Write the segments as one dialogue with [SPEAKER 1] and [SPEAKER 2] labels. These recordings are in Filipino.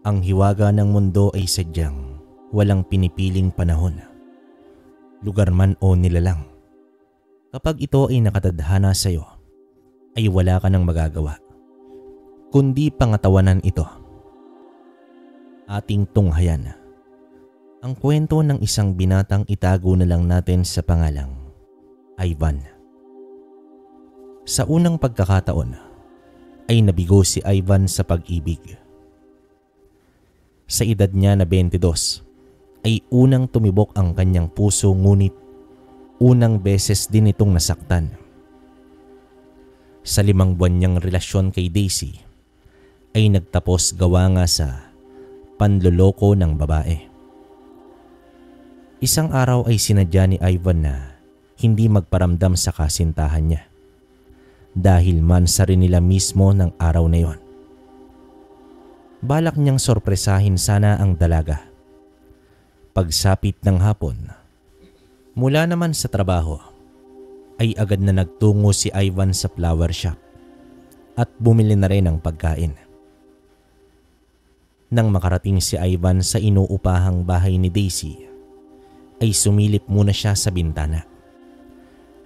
[SPEAKER 1] Ang hiwaga ng mundo ay sadyang walang pinipiling panahon, lugar man o nilalang. Kapag ito ay nakatadhana sa iyo, ay wala ka nang magagawa, kundi pangatawanan ito. Ating tunghayan ang kwento ng isang binatang itago na lang natin sa pangalang Ivan. Sa unang pagkakataon ay nabigo si Ivan sa pag-ibig. Sa edad niya na 22 ay unang tumibok ang kanyang puso, ngunit unang beses din itong nasaktan. Sa 5 buwan niyang relasyon kay Daisy ay nagtapos gawa nga sa panloloko ng babae. Isang araw ay sinadya ni Ivan na hindi magparamdam sa kasintahan niya dahil mansa rin nila mismo ng araw na yon. Balak niyang sorpresahin sana ang dalaga. Pagsapit ng hapon, mula naman sa trabaho, ay agad na nagtungo si Ivan sa flower shop at bumili na rin ng pagkain. Nang makarating si Ivan sa inuupahang bahay ni Daisy, ay sumilip muna siya sa bintana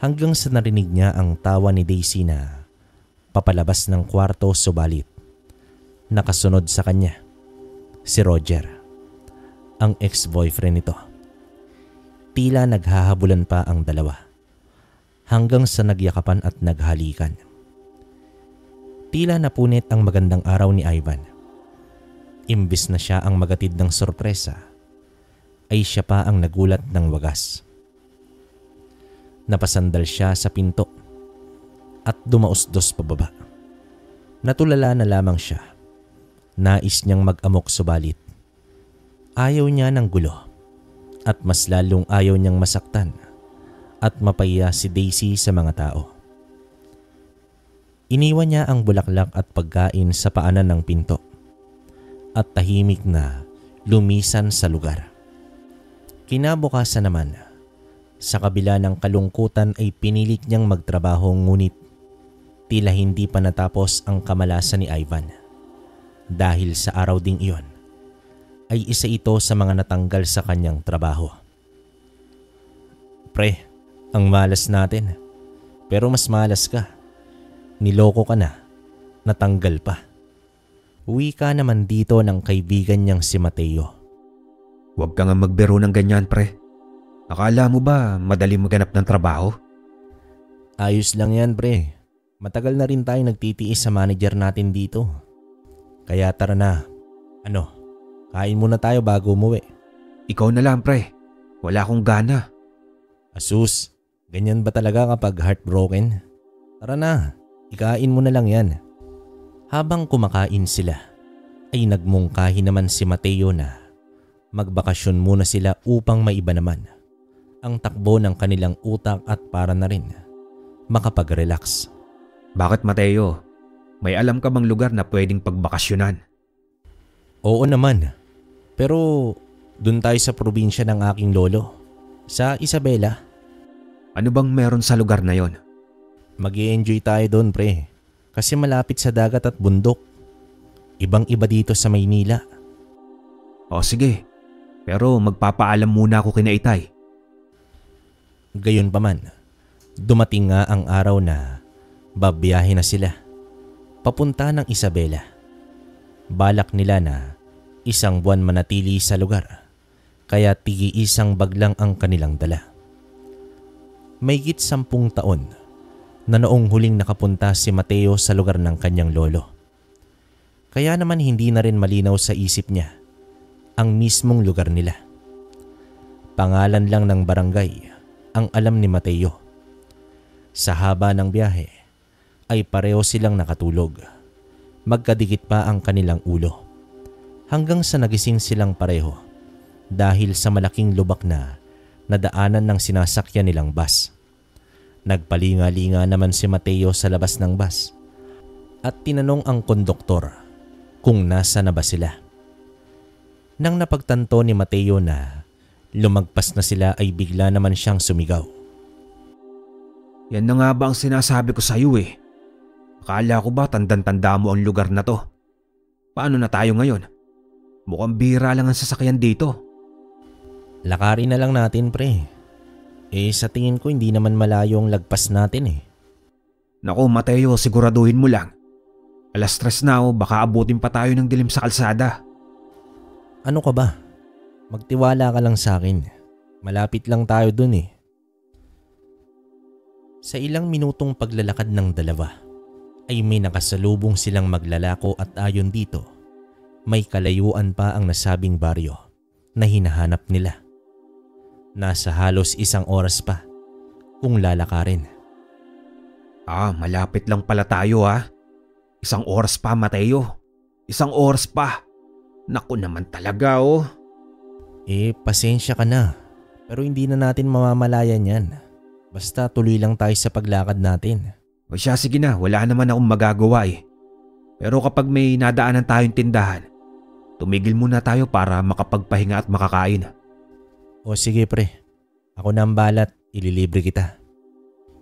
[SPEAKER 1] hanggang sa narinig niya ang tawa ni Daisy na papalabas ng kwarto, subalit nakasunod sa kanya si Roger, ang ex-boyfriend nito. Tila naghahabulan pa ang dalawa hanggang sa nagyakapan at naghalikan. Tila napunit ang magandang araw ni Ivan. Imbis na siya ang magatid ng sorpresa, ay siya pa ang nagulat ng wagas. Napasandal siya sa pinto at dumausdos pababa. Natulala na lamang siya. Nais niyang mag-amok, subalit ayaw niya ng gulo at mas lalong ayaw niyang masaktan at mapahiya si Daisy sa mga tao. Iniwan niya ang bulaklak at pagkain sa paanan ng pinto at tahimik na lumisan sa lugar. Kinabukasan naman, sa kabila ng kalungkutan ay pinilit niyang magtrabaho, ngunit tila hindi pa natapos ang kamalasan ni Ivan. Dahil sa araw ding iyon, ay isa ito sa mga natanggal sa kanyang trabaho. Pre, ang malas natin. Pero mas malas ka. Niloko ka na. Natanggal pa. Uwi ka naman dito ng kaibigan niyang si Mateo.
[SPEAKER 2] Huwag ka nga magbiro ng ganyan, pre. Akala mo ba madali maganap ng trabaho?
[SPEAKER 1] Ayos lang yan, pre. Matagal na rin tayo nagtitiis sa manager natin dito. Kaya tara na. Kain muna tayo bago umuwi.
[SPEAKER 2] Ikaw na lang, pre. Wala akong gana.
[SPEAKER 1] Asus, ganyan ba talaga kapag heartbroken? Tara na, ikain mo na lang yan. Habang kumakain sila, ay nagmungkahi naman si Mateo na magbakasyon muna sila upang maiba naman ang takbo ng kanilang utak at para na rin makapag-relax.
[SPEAKER 2] Bakit, Mateo? May alam ka bang lugar na pwedeng pagbakasyonan?
[SPEAKER 1] Oo naman, pero dun tayo sa probinsya ng aking lolo, sa Isabela.
[SPEAKER 2] Ano bang meron sa lugar na yon?
[SPEAKER 1] Mag-i-enjoy tayo doon, pre, kasi malapit sa dagat at bundok. Ibang-iba dito sa Maynila.
[SPEAKER 2] O sige, pero magpapaalam muna ako kina Itay.
[SPEAKER 1] Gayon pa man, dumating nga ang araw na babiyahe na sila papunta ng Isabela. Balak nila na 1 buwan manatili sa lugar, kaya tigi-isang bag lang ang kanilang dala. Mahigit 10 taon na noong huling nakapunta si Mateo sa lugar ng kanyang lolo. Kaya naman hindi na rin malinaw sa isip niya ang mismong lugar nila. Pangalan lang ng barangay ang alam ni Mateo. Sa haba ng biyahe ay pareho silang nakatulog. Magkadikit pa ang kanilang ulo hanggang sa nagising silang pareho dahil sa malaking lubak na nadaanan ng sinasakyan nilang bus. Nagpalinga-linga naman si Mateo sa labas ng bus at tinanong ang konduktor kung nasa na ba sila. Nang napagtanto ni Mateo na lumagpas na sila ay bigla naman siyang sumigaw.
[SPEAKER 2] Yan na nga ba ang sinasabi ko sa iyo eh. Akala ko ba tandang-tanda mo ang lugar na to? Paano na tayo ngayon? Mukhang bihira lang ang sasakyan dito.
[SPEAKER 1] Lakarin na lang natin pre. Sa tingin ko hindi naman malayo ang lagpas natin eh.
[SPEAKER 2] Naku Mateo, siguraduhin mo lang. 3:00 na baka abutin pa tayo ng dilim sa kalsada.
[SPEAKER 1] Ano ka ba? Magtiwala ka lang sa akin. Malapit lang tayo dun eh. Sa ilang minutong paglalakad ng dalawa ay may nakasalubong silang maglalako at ayon dito, may kalayuan pa ang nasabing baryo na hinahanap nila. Nasa halos 1 oras pa kung lalakarin.
[SPEAKER 2] Malapit lang pala tayo 1 oras pa Mateo. 1 oras pa. Naku naman talaga
[SPEAKER 1] Pasensya ka na. Pero hindi na natin mamamalayan yan. Basta tuloy lang tayo sa paglakad natin.
[SPEAKER 2] O siya, sige na, wala naman akong magagawa Pero kapag may nadaanan tayong tindahan, tumigil muna tayo para makapagpahinga at makakain.
[SPEAKER 1] O sige pre, ako na ang balat, ililibre kita.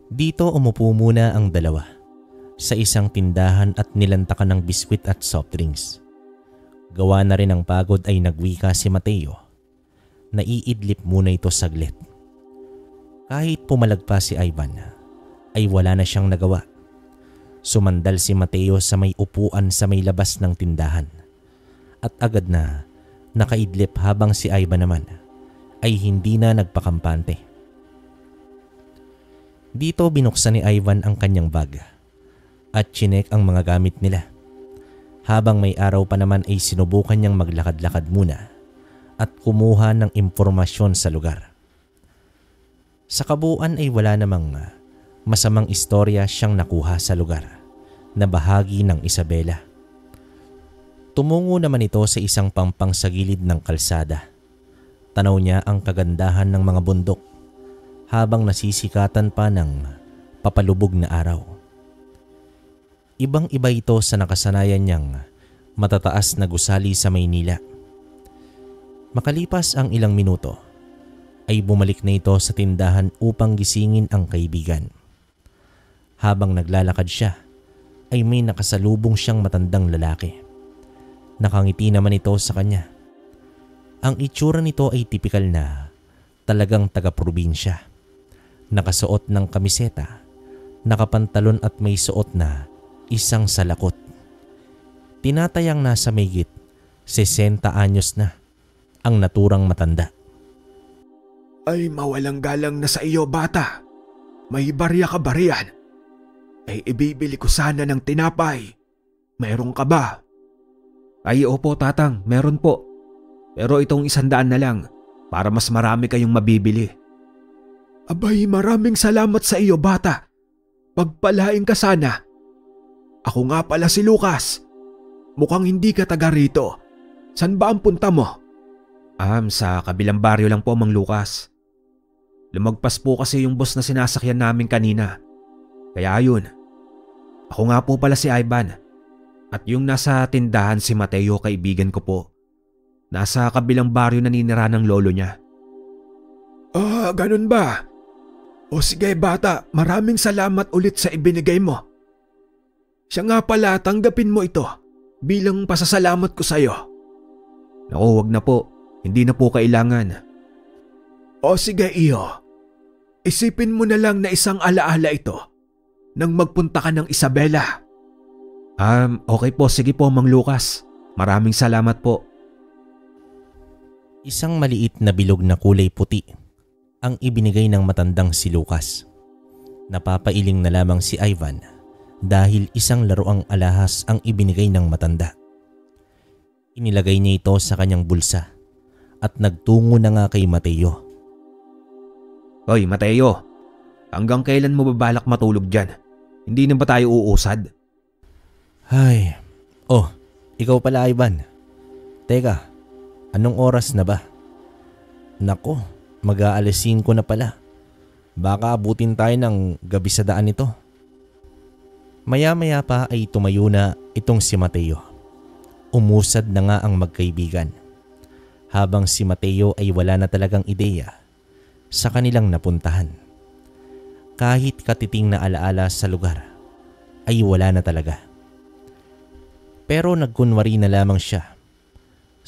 [SPEAKER 1] Dito umupo muna ang dalawa sa isang tindahan at nilantakan ng biskwit at soft drinks. Gawa na rin ang pagod ay nagwika si Mateo. Naiidlip muna ito saglit. Kahit pumalag pa si Ivan, ay wala na siyang nagawa. Sumandal si Mateo sa may upuan sa may labas ng tindahan. At agad na nakaidlip habang si Ivan naman ay hindi na nagpakampante. Dito binuksan ni Ivan ang kanyang bag at chinek ang mga gamit nila. Habang may araw pa naman ay sinubukan niyang maglakad-lakad muna at kumuha ng impormasyon sa lugar. Sa kabuuan ay wala namang masamang istorya siyang nakuha sa lugar na bahagi ng Isabela. Tumungo naman ito sa isang pampang sa gilid ng kalsada. Tanaw niya ang kagandahan ng mga bundok habang nasisikatan pa ng papalubog na araw. Ibang-iba ito sa nakasanayan niyang matataas na gusali sa Maynila. Makalipas ang ilang minuto, ay bumalik na ito sa tindahan upang gisingin ang kaibigan. Habang naglalakad siya, ay may nakasalubong siyang matandang lalaki. Nakangiti naman ito sa kanya. Ang itsura nito ay tipikal na talagang taga-probinsya. Nakasuot ng kamiseta, nakapantalon at may suot na isang salakot. Tinatayang nasa mahigit 60 anyos na ang naturang matanda.
[SPEAKER 3] Ay mawalang galang na sa iyo bata. May barya ka ba riyan? Ay ibibili ko sana ng tinapay. Meron ka ba?
[SPEAKER 2] Ay opo tatang, meron po. Pero itong 100 na lang para mas marami kayong mabibili.
[SPEAKER 3] Abay maraming salamat sa iyo bata. Pagpalain ka sana. Ako nga pala si Lucas. Mukhang hindi ka taga rito. San ba ang punta mo?
[SPEAKER 2] Sa kabilang baryo lang po Mang Lucas. Lumagpas po kasi yung bus na sinasakyan namin kanina. Kaya ayun. Ako nga po pala si Ivan. At yung nasa tindahan si Mateo, kaibigan ko po. Nasa kabilang baryo naninira ng lolo niya.
[SPEAKER 3] Ganun ba? O sige bata, maraming salamat ulit sa ibinigay mo. Siya nga pala, tanggapin mo ito bilang pasasalamat ko sa'yo.
[SPEAKER 2] Naku, wag na po. Hindi na po kailangan.
[SPEAKER 3] O sige iyo, isipin mo na lang na isang alaala ito nang magpunta ka ng Isabela.
[SPEAKER 2] Okay po, sige po Mang Lucas. Maraming salamat po.
[SPEAKER 1] Isang maliit na bilog na kulay puti ang ibinigay ng matandang si Lucas. Napapailing na lamang si Ivan dahil isang laruang alahas ang ibinigay ng matanda. Inilagay niya ito sa kanyang bulsa at nagtungo na nga kay Mateo.
[SPEAKER 2] Hoy Mateo, hanggang kailan mo babalak matulog dyan? Hindi na ba tayo uusad?
[SPEAKER 1] Ay, ikaw pala Ivan. Teka, anong oras na ba? Nako, mag-aalas 5 na pala. Baka abutin tayo ng gabi sa daan nito. Maya-maya pa ay tumayo na itong si Mateo. Umusad na nga ang magkaibigan. Habang si Mateo ay wala na talagang ideya sa kanilang napuntahan. Kahit katiting na alaala sa lugar ay wala na talaga. Pero nagkunwari na lamang siya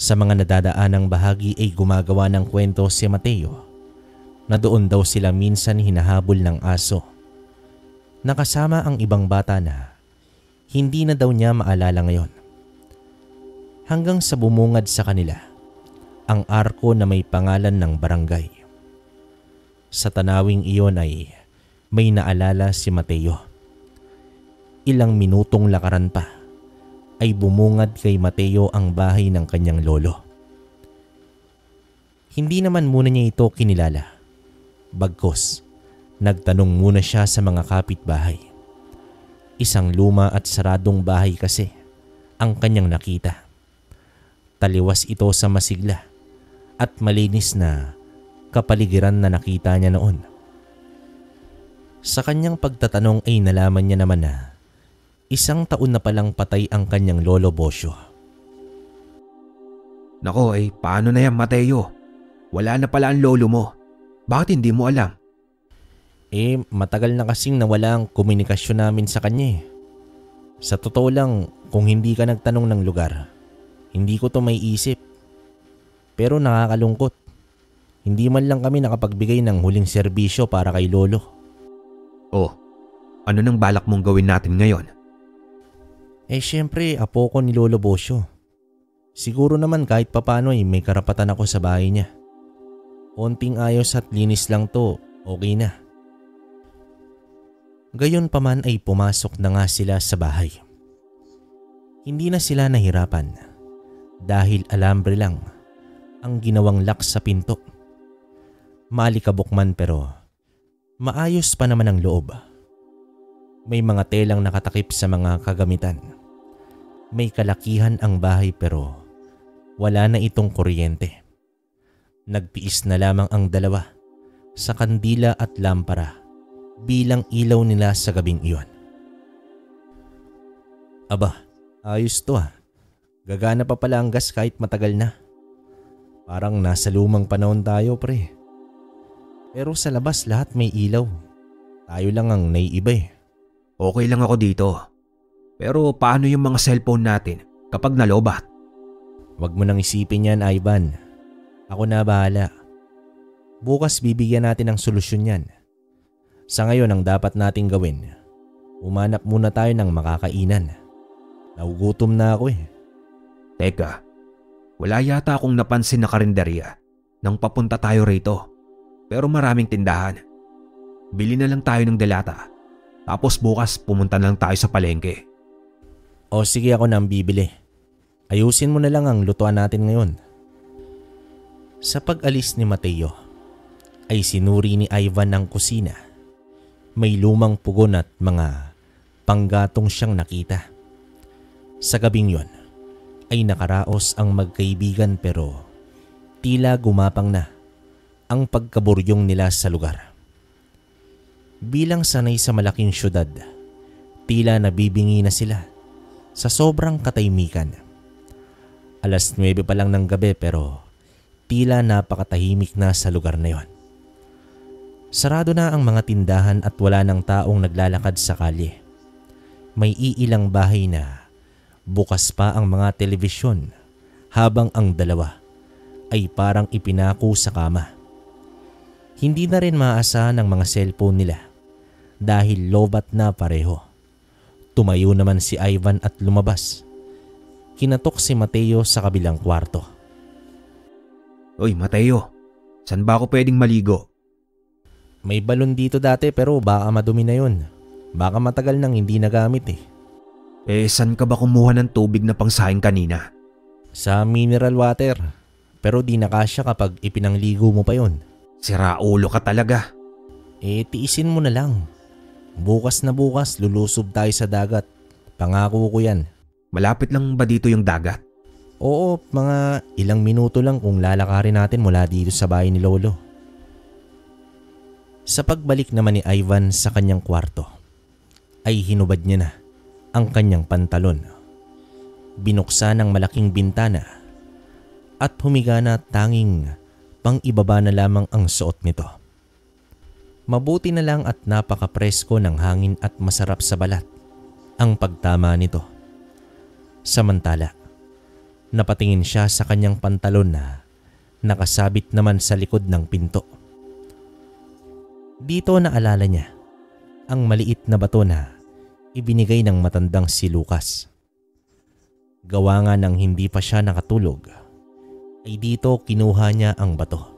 [SPEAKER 1] Sa mga nadadaanang bahagi ay gumagawa ng kwento si Mateo na doon daw sila minsan hinahabol ng aso. Nakasama ang ibang bata na hindi na daw niya maalala ngayon. Hanggang sa bumungad sa kanila ang arko na may pangalan ng barangay. Sa tanawing iyon ay may naalala si Mateo. Ilang minutong lakaran pa ay bumungad kay Mateo ang bahay ng kanyang lolo. Hindi naman muna niya ito kinilala. Bagkus, nagtanong muna siya sa mga kapitbahay. Isang luma at saradong bahay kasi ang kanyang nakita. Taliwas ito sa masigla at malinis na kapaligiran na nakita niya noon. Sa kanyang pagtatanong ay nalaman niya naman na 1 taon na palang patay ang kanyang lolo Bosyo.
[SPEAKER 2] Nako paano na yan Mateo? Wala na pala ang lolo mo. Bakit hindi mo alam?
[SPEAKER 1] Matagal na kasing nawala ang komunikasyon namin sa kanya. Sa totoo lang, kung hindi ka nagtanong ng lugar, hindi ko to may isip. Pero nakakalungkot. Hindi man lang kami nakapagbigay ng huling serbisyo para kay lolo.
[SPEAKER 2] Oh, ano nang balak mong gawin natin ngayon?
[SPEAKER 1] Siyempre, apo ko ni Lolo Bosyo. Siguro naman kahit papano ay may karapatan ako sa bahay niya. Konting ayos at linis lang to, okay na. Gayon pa man ay pumasok na nga sila sa bahay. Hindi na sila nahirapan dahil alambre lang ang ginawang lock sa pinto. Maalikabok man pero maayos pa naman ang loob. May mga telang nakatakip sa mga kagamitan. May kalakihan ang bahay pero wala na itong kuryente. Nagtiis na lamang ang dalawa sa kandila at lampara bilang ilaw nila sa gabing iyon. Aba, ayos to . Gagana pa pala ang gas kahit matagal na. Parang nasa lumang panahon tayo pre. Pero sa labas lahat may ilaw. Tayo lang ang naiiba .
[SPEAKER 2] Okay lang ako dito. Pero paano yung mga cellphone natin kapag nalobat?
[SPEAKER 1] Wag mo nang isipin yan, Ivan. Ako na bahala. Bukas bibigyan natin ng solusyon yan. Sa ngayon ang dapat nating gawin, umanap muna tayo ng makakainan. Nagugutom na ako .
[SPEAKER 2] Teka, wala yata akong napansin na karinderya nang papunta tayo rito. Pero maraming tindahan. Bili na lang tayo ng delata. Tapos bukas pumunta lang tayo sa palengke.
[SPEAKER 1] O sige, ako na ang bibili. Ayusin mo na lang ang lutuan natin ngayon. Sa pag-alis ni Mateo, ay sinuri ni Ivan ang kusina. May lumang pugon at mga panggatong siyang nakita. Sa gabing yon, ay nakaraos ang magkaibigan pero tila gumapang na ang pagkaburyong nila sa lugar. Bilang sanay sa malaking syudad, tila nabibingi na sila sa sobrang katahimikan. 9:00 pa lang ng gabi pero tila napakatahimik na sa lugar na yon. Sarado na ang mga tindahan at wala ng taong naglalakad sa kalye. May iilang bahay na bukas pa ang mga telebisyon habang ang dalawa ay parang ipinako sa kama. Hindi na rin maaasahan ang mga cellphone nila dahil lobat na pareho. Tumayo naman si Ivan at lumabas. Kinatok si Mateo sa kabilang kwarto.
[SPEAKER 2] Oy Mateo, saan ba ako pwedeng maligo?
[SPEAKER 1] May balon dito dati pero baka madumi na yun. Baka matagal nang hindi nagamit .
[SPEAKER 2] Saan ka ba kumuha ng tubig na pangsahing kanina?
[SPEAKER 1] Sa mineral water. Pero di nakasya kapag ipinangligo mo pa yon.
[SPEAKER 2] Sira ulo ka talaga.
[SPEAKER 1] Tiisin mo na lang. Bukas na bukas lulusob tayo sa dagat. Pangako ko yan.
[SPEAKER 2] Malapit lang ba dito yung dagat?
[SPEAKER 1] Oo, mga ilang minuto lang kung lalakarin natin mula dito sa bahay ni Lolo. Sa pagbalik naman ni Ivan sa kanyang kwarto, ay hinubad niya na ang kanyang pantalon. Binuksan ang malaking bintana at humiga na tanging pang-ibaba na lamang ang suot nito. Mabuti na lang at napaka-presko ng hangin at masarap sa balat ang pagtama nito. Samantala, Napatingin siya sa kanyang pantalon na nakasabit naman sa likod ng pinto. Dito naalala niya ang maliit na bato na ibinigay ng matandang si Lucas. Gawa nga ng hindi pa siya nakatulog, ay dito kinuha niya ang bato.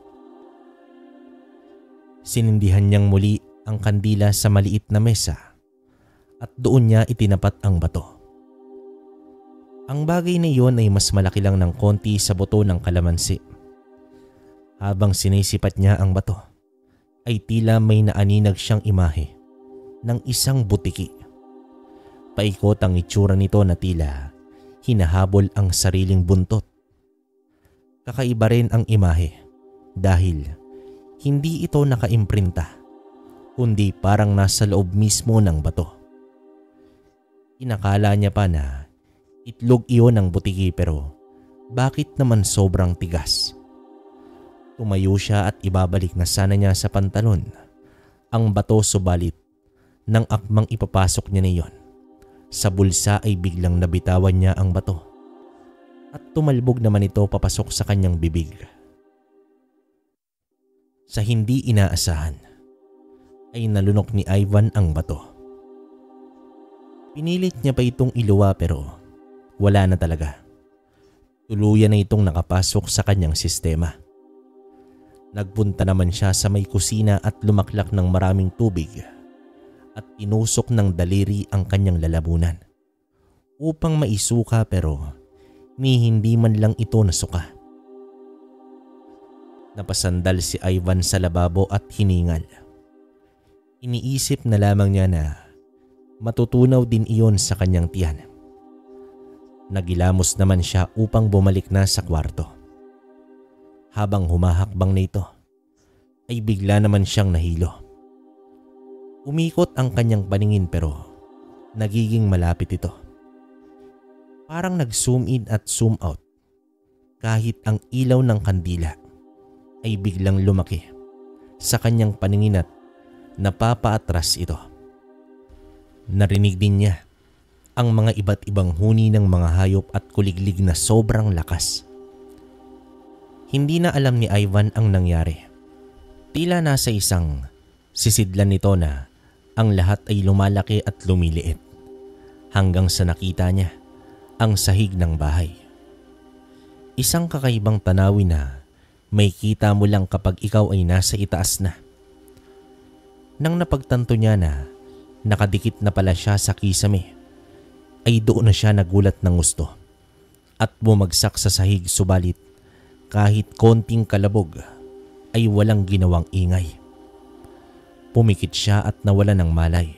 [SPEAKER 1] Sinindihan niyang muli ang kandila sa maliit na mesa at doon niya itinapat ang bato. Ang bagay na iyon ay mas malaki lang ng konti sa buto ng kalamansi. Habang sinisipat niya ang bato, ay tila may naaninag siyang imahe ng isang butiki. Paikot ang itsura nito na tila hinahabol ang sariling buntot. Kakaiba rin ang imahe dahil hindi ito nakaimprinta, kundi parang nasa loob mismo ng bato. Inakala niya pa na itlog iyon ng butiki, pero bakit naman sobrang tigas? Tumayo siya at ibabalik na sana niya sa pantalon ang bato, subalit nang akmang ipapasok niya na iyon sa bulsa ay biglang nabitawan niya ang bato at tumalbog naman ito papasok sa kanyang bibig. Sa hindi inaasahan ay nalunok ni Ivan ang bato. Pinilit niya pa itong iluwa pero wala na talaga. Tuluyan na itong nakapasok sa kanyang sistema. Nagpunta naman siya sa may kusina at lumaklak ng maraming tubig at tinusok ng daliri ang kanyang lalamunan upang maisuka, pero ni hindi man lang ito nasuka. Napasandal si Ivan sa lababo at hiningal. Iniisip na lamang niya na matutunaw din iyon sa kanyang tiyan. Nagilamos naman siya upang bumalik na sa kwarto. Habang humahakbang na ito, ay bigla naman siyang nahilo. Umikot ang kanyang paningin pero nagiging malapit ito. Parang nag-zoom in at zoom out. Kahit ang ilaw ng kandila ay biglang lumaki sa kanyang paningin at napapaatras ito. Narinig din niya ang mga iba't ibang huni ng mga hayop at kuliglig na sobrang lakas. Hindi na alam ni Ivan ang nangyari. Tila nasa isang sisidlan nito na ang lahat ay lumalaki at lumiliit hanggang sa nakita niya ang sahig ng bahay. Isang kakaibang tanawin na may kita mo lang kapag ikaw ay nasa itaas na. Nang napagtanto niya na nakadikit na pala siya sa kisame, ay doon na siya nagulat ng gusto at bumagsak sa sahig, subalit kahit konting kalabog ay walang ginawang ingay. Pumikit siya at nawala ng malay.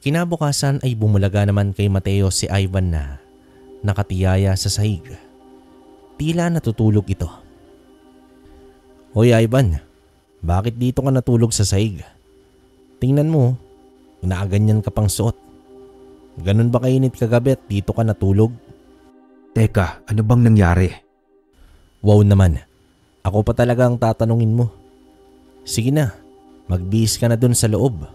[SPEAKER 1] Kinabukasan ay bumulaga naman kay Mateo si Ivan na nakatiyaya sa sahig. Tila natutulog ito. "Hoy Ivan, bakit dito ka natulog sa sahig? Tingnan mo, nakaganyan ka pang suot. Ganun ba kainit kagabi at dito ka natulog?"
[SPEAKER 2] Teka, ano bang nangyari?
[SPEAKER 1] Wow naman, ako pa talaga ang tatanungin mo. Sige na, magbihis ka na dun sa loob.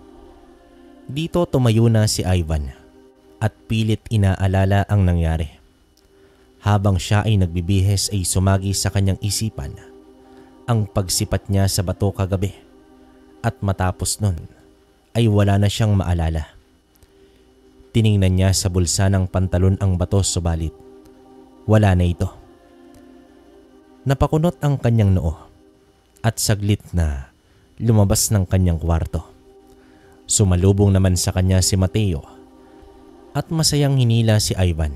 [SPEAKER 1] Dito tumayo na si Ivan at pilit inaalala ang nangyari. Habang siya ay nagbibihis ay sumagi sa kanyang isipan ang pagsipat niya sa bato kagabi, at matapos nun ay wala na siyang maalala. Tiningnan niya sa bulsa ng pantalon ang bato, subalit wala na ito. Napakunot ang kanyang noo at saglit na lumabas ng kanyang kwarto. Sumalubong naman sa kanya si Mateo at masayang hinila si Ivan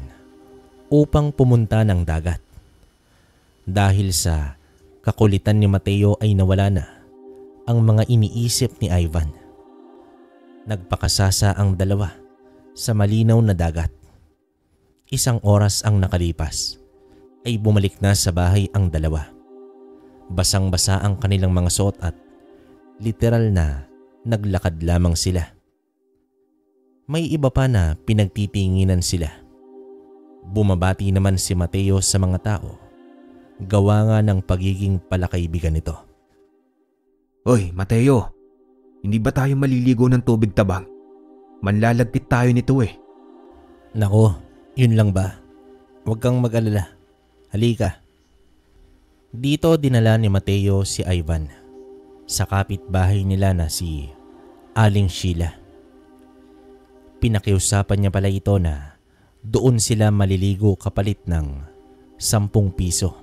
[SPEAKER 1] upang pumunta ng dagat. Dahil sa kakulitan ni Mateo ay nawala na ang mga iniisip ni Ivan. Nagpakasasa ang dalawa sa malinaw na dagat. Isang oras ang nakalipas ay bumalik na sa bahay ang dalawa. Basang-basa ang kanilang mga suot at literal na naglakad lamang sila. May iba pa na pinagtitinginan sila. Bumabati naman si Mateo sa mga tao, gawa nga ng pagiging palakaibigan nito.
[SPEAKER 2] Oy, Mateo, hindi ba tayo maliligo ng tubig tabang? Manlalagkit tayo nito eh.
[SPEAKER 1] Nako, yun lang ba? Huwag kang mag-alala. Halika. Dito dinala ni Mateo si Ivan sa kapitbahay nila na si Aling Sheila. Pinakiusapan niya pala ito na doon sila maliligo kapalit ng 10 piso.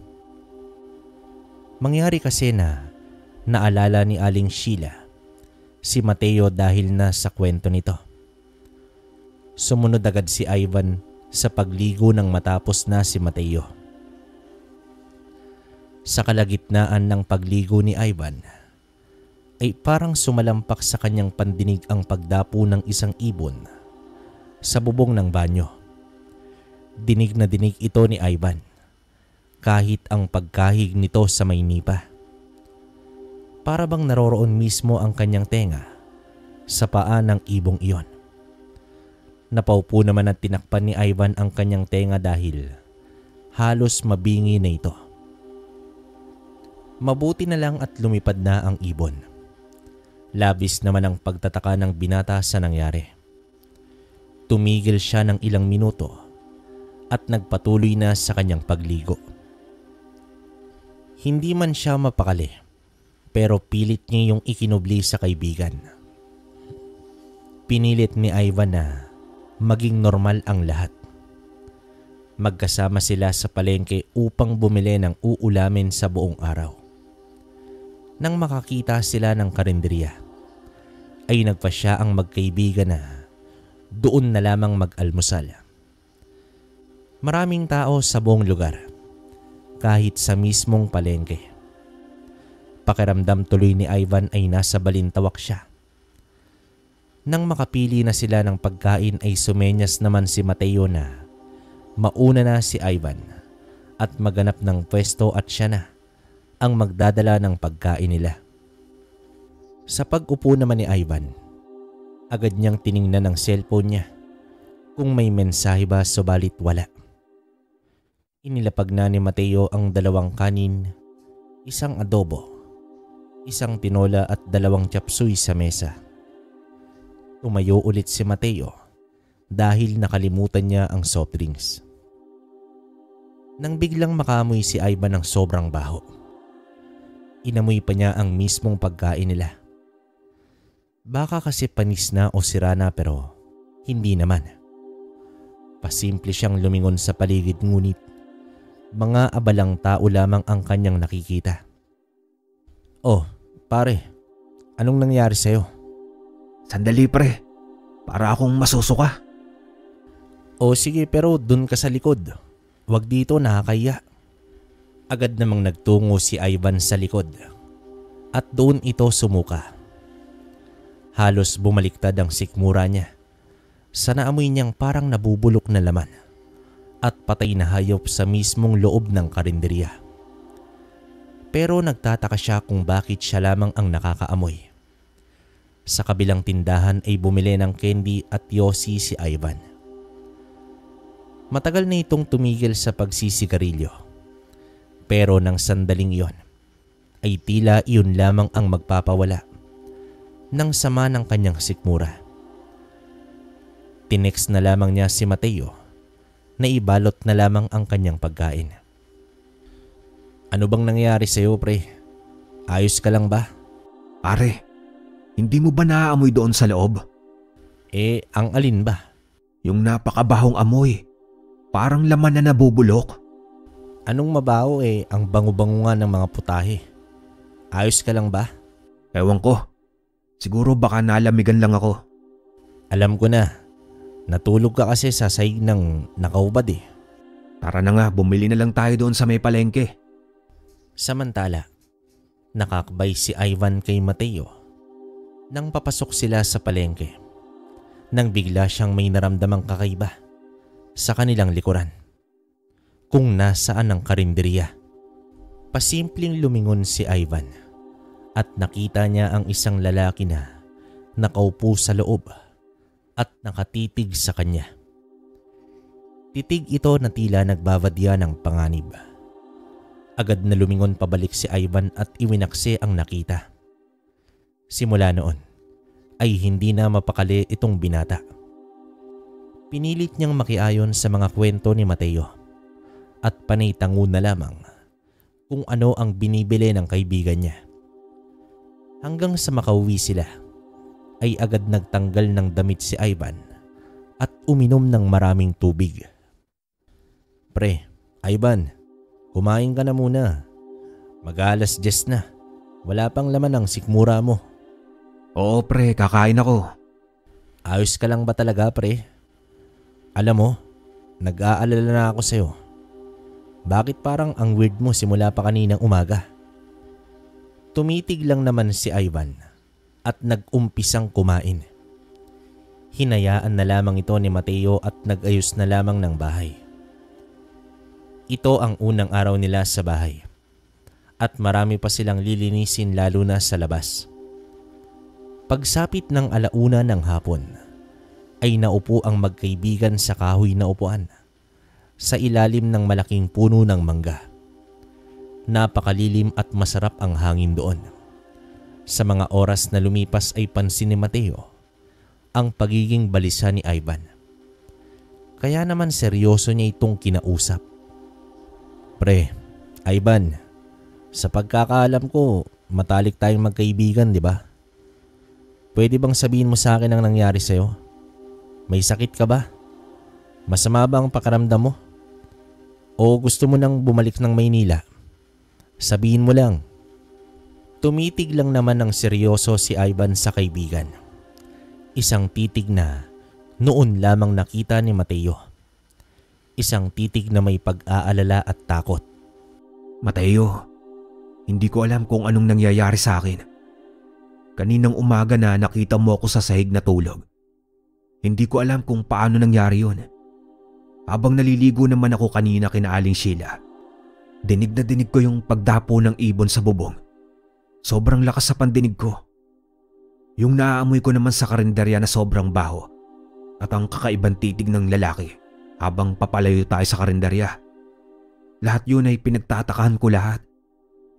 [SPEAKER 1] Mangyari kasi na naalala ni Aling Sheila si Mateo dahil na sa kwento nito. Sumunod agad si Ivan sa pagligo nang matapos na si Mateo. Sa kalagitnaan ng pagligo ni Ivan ay parang sumalampak sa kanyang pandinig ang pagdapo ng isang ibon sa bubong ng banyo. Dinig na dinig ito ni Ivan kahit ang pagkahig nito sa may nipa. Para bang naroroon mismo ang kanyang tenga sa paa ng ibong iyon. Napaupo naman at tinakpan ni Ivan ang kanyang tenga dahil halos mabingi na ito. Mabuti na lang at lumipad na ang ibon. Labis naman ang pagtataka ng binata sa nangyari. Tumigil siya ng ilang minuto at nagpatuloy na sa kanyang pagligo. Hindi man siya mapakali pero pilit niya yung ikinubli sa kaibigan. Pinilit ni Ivan na maging normal ang lahat. Magkasama sila sa palengke upang bumili ng uulamin sa buong araw. Nang makakita sila ng karinderya, ay nagpasya ang magkaibigan na doon na lamang mag-almusal. Maraming tao sa buong lugar, kahit sa mismong palengke. Pakiramdam tuloy ni Ivan ay nasa balintawak siya. Nang makapili na sila ng pagkain ay sumenyas naman si Mateo na mauna na si Ivan at maganap ng pwesto at siya na ang magdadala ng pagkain nila. Sa pag-upo naman ni Ivan, agad niyang tiningnan ang cellphone niya kung may mensahe ba subalit wala. Inilapag na ni Mateo ang 2 kanin, 1 adobo, 1 tinola at 2 chapsuy sa mesa. Tumayo ulit si Mateo dahil nakalimutan niya ang soft drinks. Nang biglang makamoy si Ivan ng sobrang baho, inamoy pa niya ang mismong pagkain nila. Baka kasi panis na o sira na pero hindi naman. Pasimple siyang lumingon sa paligid ngunit mga abalang tao lamang ang kanyang nakikita. Oh, pare, anong nangyari sa'yo?
[SPEAKER 2] Sandali pre, para akong masusuka.
[SPEAKER 1] O sige pero dun ka sa likod. Wag dito, nakakaya. Agad namang nagtungo si Ivan sa likod at doon ito sumuka. Halos bumaliktad ang sikmura niya. Sa naamoy niyang parang nabubulok na laman at patay na hayop sa mismong loob ng karinderya. Pero nagtataka siya kung bakit siya lamang ang nakakaamoy. Sa kabilang tindahan ay bumili ng candy at yosi si Ivan. Matagal na itong tumigil sa pagsisigarilyo. Pero nang sandaling iyon, ay tila iyon lamang ang magpapawala ng sama ng kanyang sikmura. Tinext na lamang niya si Mateo na ibalot na lamang ang kanyang pagkain. Ano bang nangyari sa'yo pre? Ayos ka lang ba?
[SPEAKER 2] Pare, hindi mo ba naaamoy doon sa loob?
[SPEAKER 1] Ang alin ba?
[SPEAKER 2] Yung napakabahong amoy. Parang laman na nabubulok.
[SPEAKER 1] Anong mabaho ang bango-bango nga ng mga putahe. Ayos ka lang ba?
[SPEAKER 2] Ewan ko. Siguro baka nalamigan lang ako.
[SPEAKER 1] Alam ko na. Natulog ka kasi sa sahig ng nakaubad
[SPEAKER 2] Tara na nga, bumili na lang tayo doon sa may palengke.
[SPEAKER 1] Samantala, nakakbay si Ivan kay Mateo nang papasok sila sa palengke nang bigla siyang may naramdamang kakaiba sa kanilang likuran. Kung nasaan ang karinderya. Pasimpleng lumingon si Ivan at nakita niya ang isang lalaki na nakaupo sa loob at nakatitig sa kanya. Titig ito na tila nagbabadya ng panganib. Agad na lumingon pabalik si Ivan at iwinakse ang nakita. Simula noon ay hindi na mapakali itong binata. Pinilit niyang makiayon sa mga kwento ni Mateo. at panay tango na lamang kung ano ang binibili ng kaibigan niya. Hanggang sa makauwi sila ay agad nagtanggal ng damit si Ivan at uminom ng maraming tubig. Pre, Ivan, kumain ka na muna. Mag-alas 10 na. Wala pang laman ang sikmura mo.
[SPEAKER 2] Oo pre, kakain ako.
[SPEAKER 1] Ayos ka lang ba talaga pre? Alam mo, nag-aalala na ako sa'yo. Bakit parang ang weird mo simula pa kaninang umaga? Tumitig lang naman si Ivan at nag-umpisang kumain. Hinayaan na lamang ito ni Mateo at nag-ayos na lamang ng bahay. Ito ang unang araw nila sa bahay at marami pa silang lilinisin lalo na sa labas. Pagsapit ng 1:00 ng hapon ay naupo ang magkaibigan sa kahoy na upuan sa ilalim ng malaking puno ng mangga. Napakalilim at masarap ang hangin doon. Sa mga oras na lumipas ay pansin ni Mateo ang pagiging balisa ni Ivan. Kaya naman seryoso niya itong kinausap. Pre, Ivan, sa pagkakaalam ko, matalik tayong magkaibigan, di ba? Pwede bang sabihin mo sa akin ang nangyari sa'yo? May sakit ka ba? Masama ba ang pakiramdam mo? O gusto mo nang bumalik ng Maynila? Sabihin mo lang. Tumitig lang naman ng seryoso si Ivan sa kaibigan. Isang titig na noon lamang nakita ni Mateo. Isang titig na may pag-aalala at takot.
[SPEAKER 2] Mateo, hindi ko alam kung anong nangyayari sa akin. Kaninang umaga na nakita mo ako sa sahig na tulog. Hindi ko alam kung paano nangyari yun. Habang naliligo naman ako kanina kina Aling Sheila, dinig na dinig ko yung pagdapo ng ibon sa bubong. Sobrang lakas sa pandinig ko. Yung naaamoy ko naman sa karinderya na sobrang baho at ang kakaibang titig ng lalaki habang papalayo tayo sa karinderya. Lahat yun ay pinagtatakahan ko lahat.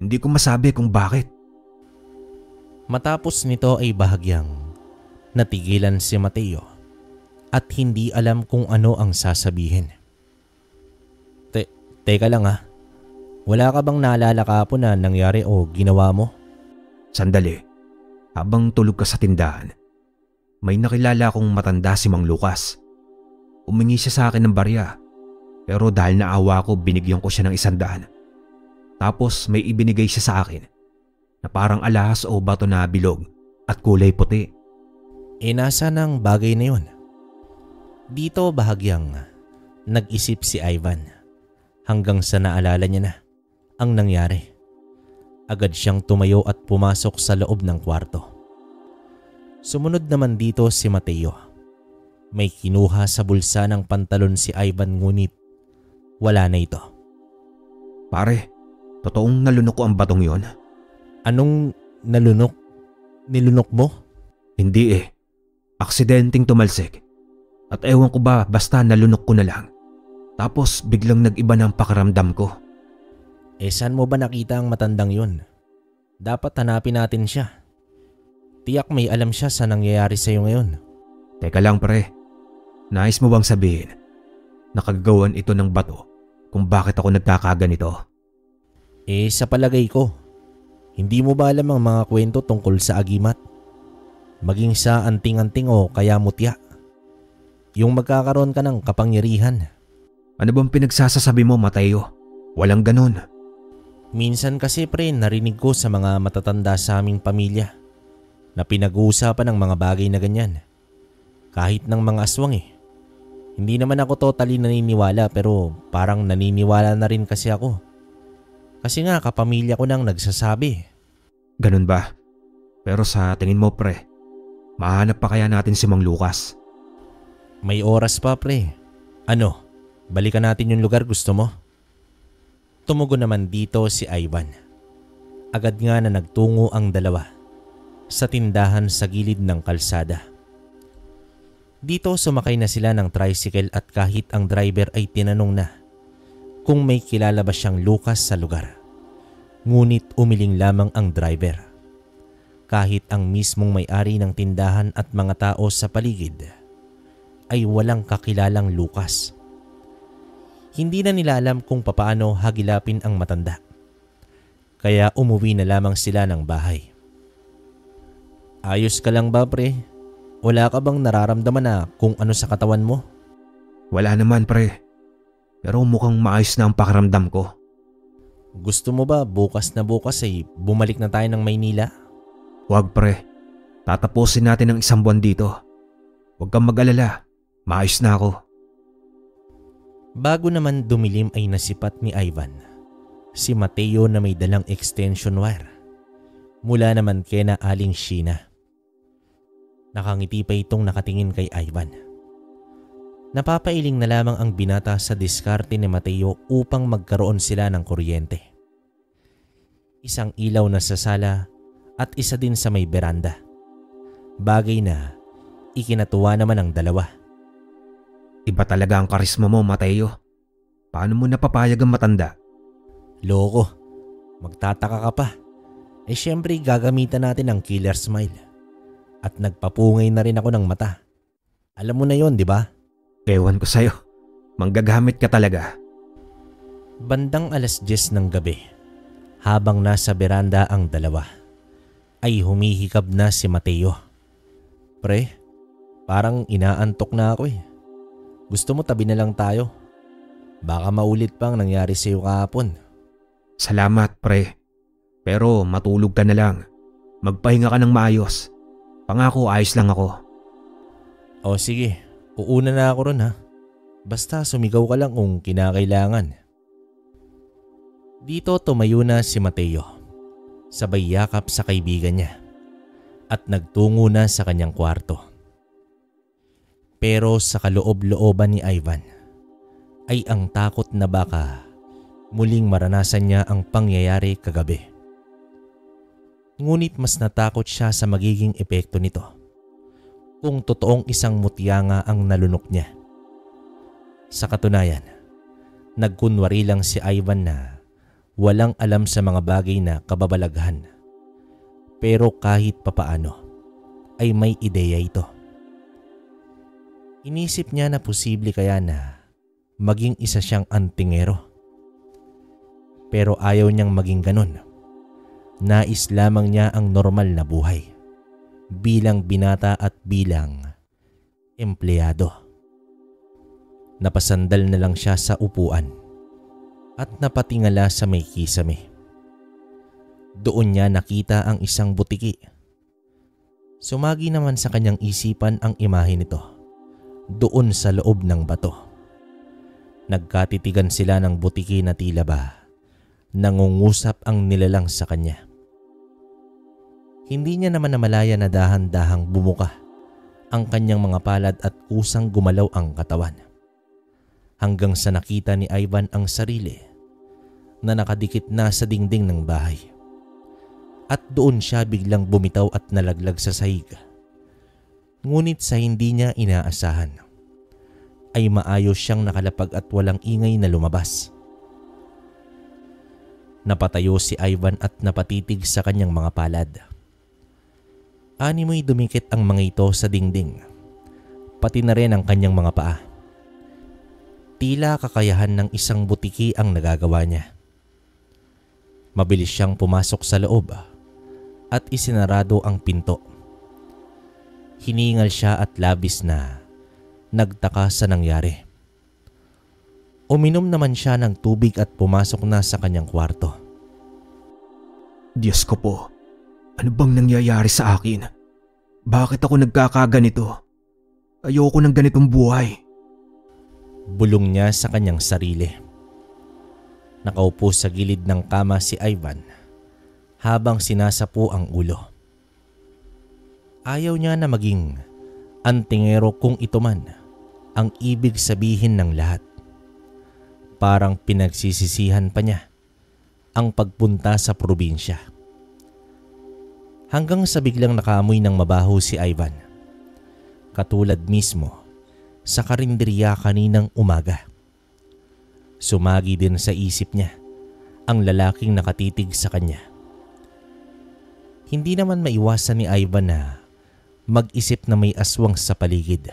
[SPEAKER 2] Hindi ko masabi kung bakit.
[SPEAKER 1] Matapos nito ay bahagyang natigilan si Mateo at hindi alam kung ano ang sasabihin. Teka lang ha. Wala ka bang naalala kahapon na nangyari o ginawa mo?
[SPEAKER 2] Sandali. Habang tulog ka sa tindahan, may nakilala akong matanda si Mang Lucas. Umingi siya sa akin ng barya, pero dahil naawa ko binigyan ko siya ng 100. Tapos may ibinigay siya sa akin na parang alahas o bato na bilog at kulay puti.
[SPEAKER 1] Nasa ng bagay na yun? Dito bahagyang nag-isip si Ivan hanggang sa naalala niya na ang nangyari. Agad siyang tumayo at pumasok sa loob ng kwarto. Sumunod naman dito si Mateo. May kinuha sa bulsa ng pantalon si Ivan ngunit wala na ito.
[SPEAKER 2] Pare, totoong nalunok ko ang batong yon.
[SPEAKER 1] Anong nalunok? Nilunok mo?
[SPEAKER 2] Hindi eh. Aksidenteng tumalsik. At ewan ko ba basta nalunok ko na lang. Tapos biglang nag-iba ng pakiramdam ko.
[SPEAKER 1] Saan mo ba nakita ang matandang yun? Dapat hanapin natin siya. Tiyak may alam siya sa nangyayari sa'yo ngayon.
[SPEAKER 2] Teka lang pre. Nais mo bang sabihin nakagawan ito ng bato kung bakit ako nagkakaganito?
[SPEAKER 1] Sa palagay ko, hindi mo ba alam ang mga kwento tungkol sa agimat? Maging sa anting-anting o kaya mutya. Yung magkakaroon ka ng kapangyarihan.
[SPEAKER 2] Ano bang pinagsasasabi mo, Mateo? Walang ganun.
[SPEAKER 1] Minsan kasi pre, narinig ko sa mga matatanda sa aming pamilya na pinag-uusapan ng mga bagay na ganyan. Kahit ng mga aswang eh. Hindi naman ako totally naniniwala pero parang naniniwala na rin kasi ako. Kasi nga kapamilya ko nang nagsasabi.
[SPEAKER 2] Ganun ba? Pero sa tingin mo pre, mahanap pa kaya natin si Mang Lucas?
[SPEAKER 1] May oras pa pre. Ano, balikan natin yung lugar gusto mo? Tumugon naman dito si Ivan. Agad nga na nagtungo ang dalawa sa tindahan sa gilid ng kalsada. Dito sumakay na sila ng tricycle at kahit ang driver ay tinanong na kung may kilala ba siyang Lucas sa lugar. Ngunit umiling lamang ang driver. Kahit ang mismong may-ari ng tindahan at mga tao sa paligid ay walang kakilalang Lucas. Hindi na nila alam kung papaano hagilapin ang matanda. Kaya umuwi na lamang sila ng bahay. Ayos ka lang ba, pre? Wala ka bang nararamdaman na kung ano sa katawan mo?
[SPEAKER 2] Wala naman, pre. Pero mukhang maayos na ang pakiramdam ko.
[SPEAKER 1] Gusto mo ba bukas na bukas ay bumalik na tayo ng Maynila?
[SPEAKER 2] Wag, pre. Tatapusin natin ang 1 buwan dito. Huwag kang mag-alala. Maayos na ako.
[SPEAKER 1] Bago naman dumilim ay nasipat ni Ivan si Mateo na may dalang extension wire mula naman kina Aling Sheena. Nakangiti pa itong nakatingin kay Ivan. Napapailing na lamang ang binata sa diskarte ni Mateo upang magkaroon sila ng kuryente. Isang ilaw na sa sala at isa din sa may beranda. Bagay na ikinatuwa naman ang dalawa.
[SPEAKER 2] Iba talaga ang karisma mo, Mateo. Paano mo napapayag ang matanda?
[SPEAKER 1] Loko, magtataka ka pa. Eh syempre gagamitan natin ang killer smile. At nagpapungay na rin ako ng mata. Alam mo na yon, di ba?
[SPEAKER 2] Ewan ko sa'yo. Manggagamit ka talaga.
[SPEAKER 1] Bandang 10:00 ng gabi, habang nasa beranda ang dalawa, ay humihikab na si Mateo. Pre, parang inaantok na ako eh. Gusto mo tabi na lang tayo? Baka maulit pang nangyari sa iyo kahapon.
[SPEAKER 2] Salamat, pre. Pero matulog ka na lang. Magpahinga ka ng maayos. Pangako ayos lang ako.
[SPEAKER 1] O sige, uuna na ako ron ha. Basta sumigaw ka lang kung kinakailangan. Dito tumayo na si Mateo, sabay yakap sa kaibigan niya at nagtungo na sa kanyang kwarto. Pero sa kaloob-looban ni Ivan ay ang takot na baka muling maranasan niya ang pangyayari kagabi. Ngunit mas natakot siya sa magiging epekto nito kung totoong isang mutya nga ang nalunok niya. Sa katunayan, nagkunwari lang si Ivan na walang alam sa mga bagay na kababalaghan. Pero kahit papaano ay may ideya ito. Inisip niya na posible kaya na maging isa siyang antingero. Pero ayaw niyang maging ganun. Nais lamang niya ang normal na buhay bilang binata at bilang empleyado. Napasandal na lang siya sa upuan at napatingala sa may kisame. Doon niya nakita ang isang butiki. Sumagi naman sa kanyang isipan ang imahe nito doon sa loob ng bato. Nagkatitigan sila ng butiki na tila ba nangungusap ang nilalang sa kanya. Hindi niya naman namalaya na dahan-dahang bumuka ang kanyang mga palad at kusang gumalaw ang katawan. Hanggang sa nakita ni Ivan ang sarili na nakadikit na sa dingding ng bahay. At doon siya biglang bumitaw at nalaglag sa sahig. Ngunit sa hindi niya inaasahan ay maayos siyang nakalapag at walang ingay na lumabas. Napatayo si Ivan at napatitig sa kanyang mga palad. Animoy dumikit ang mga ito sa dingding, pati na rin ang kanyang mga paa. Tila kakayahan ng isang butiki ang nagagawa niya. Mabilis siyang pumasok sa loob at isinarado ang pinto. Hiningal siya at labis na nagtaka sa nangyari. Uminom naman siya ng tubig at pumasok na sa kanyang kwarto.
[SPEAKER 3] Diyos ko po, ano bang nangyayari sa akin? Bakit ako nagkakaganito? Ayoko ng ganitong buhay.
[SPEAKER 1] Bulong niya sa kanyang sarili. Nakaupo sa gilid ng kama si Ivan habang sinasapu ang ulo. Ayaw niya na maging antingero kung ito man ang ibig sabihin ng lahat. Parang pinagsisisihan pa niya ang pagpunta sa probinsya. Hanggang sa biglang nakaamoy ng mabaho si Ivan. Katulad mismo sa karinderya kaninang umaga. Sumagi din sa isip niya ang lalaking nakatitig sa kanya. Hindi naman maiwasan ni Ivan na mag-isip na may aswang sa paligid.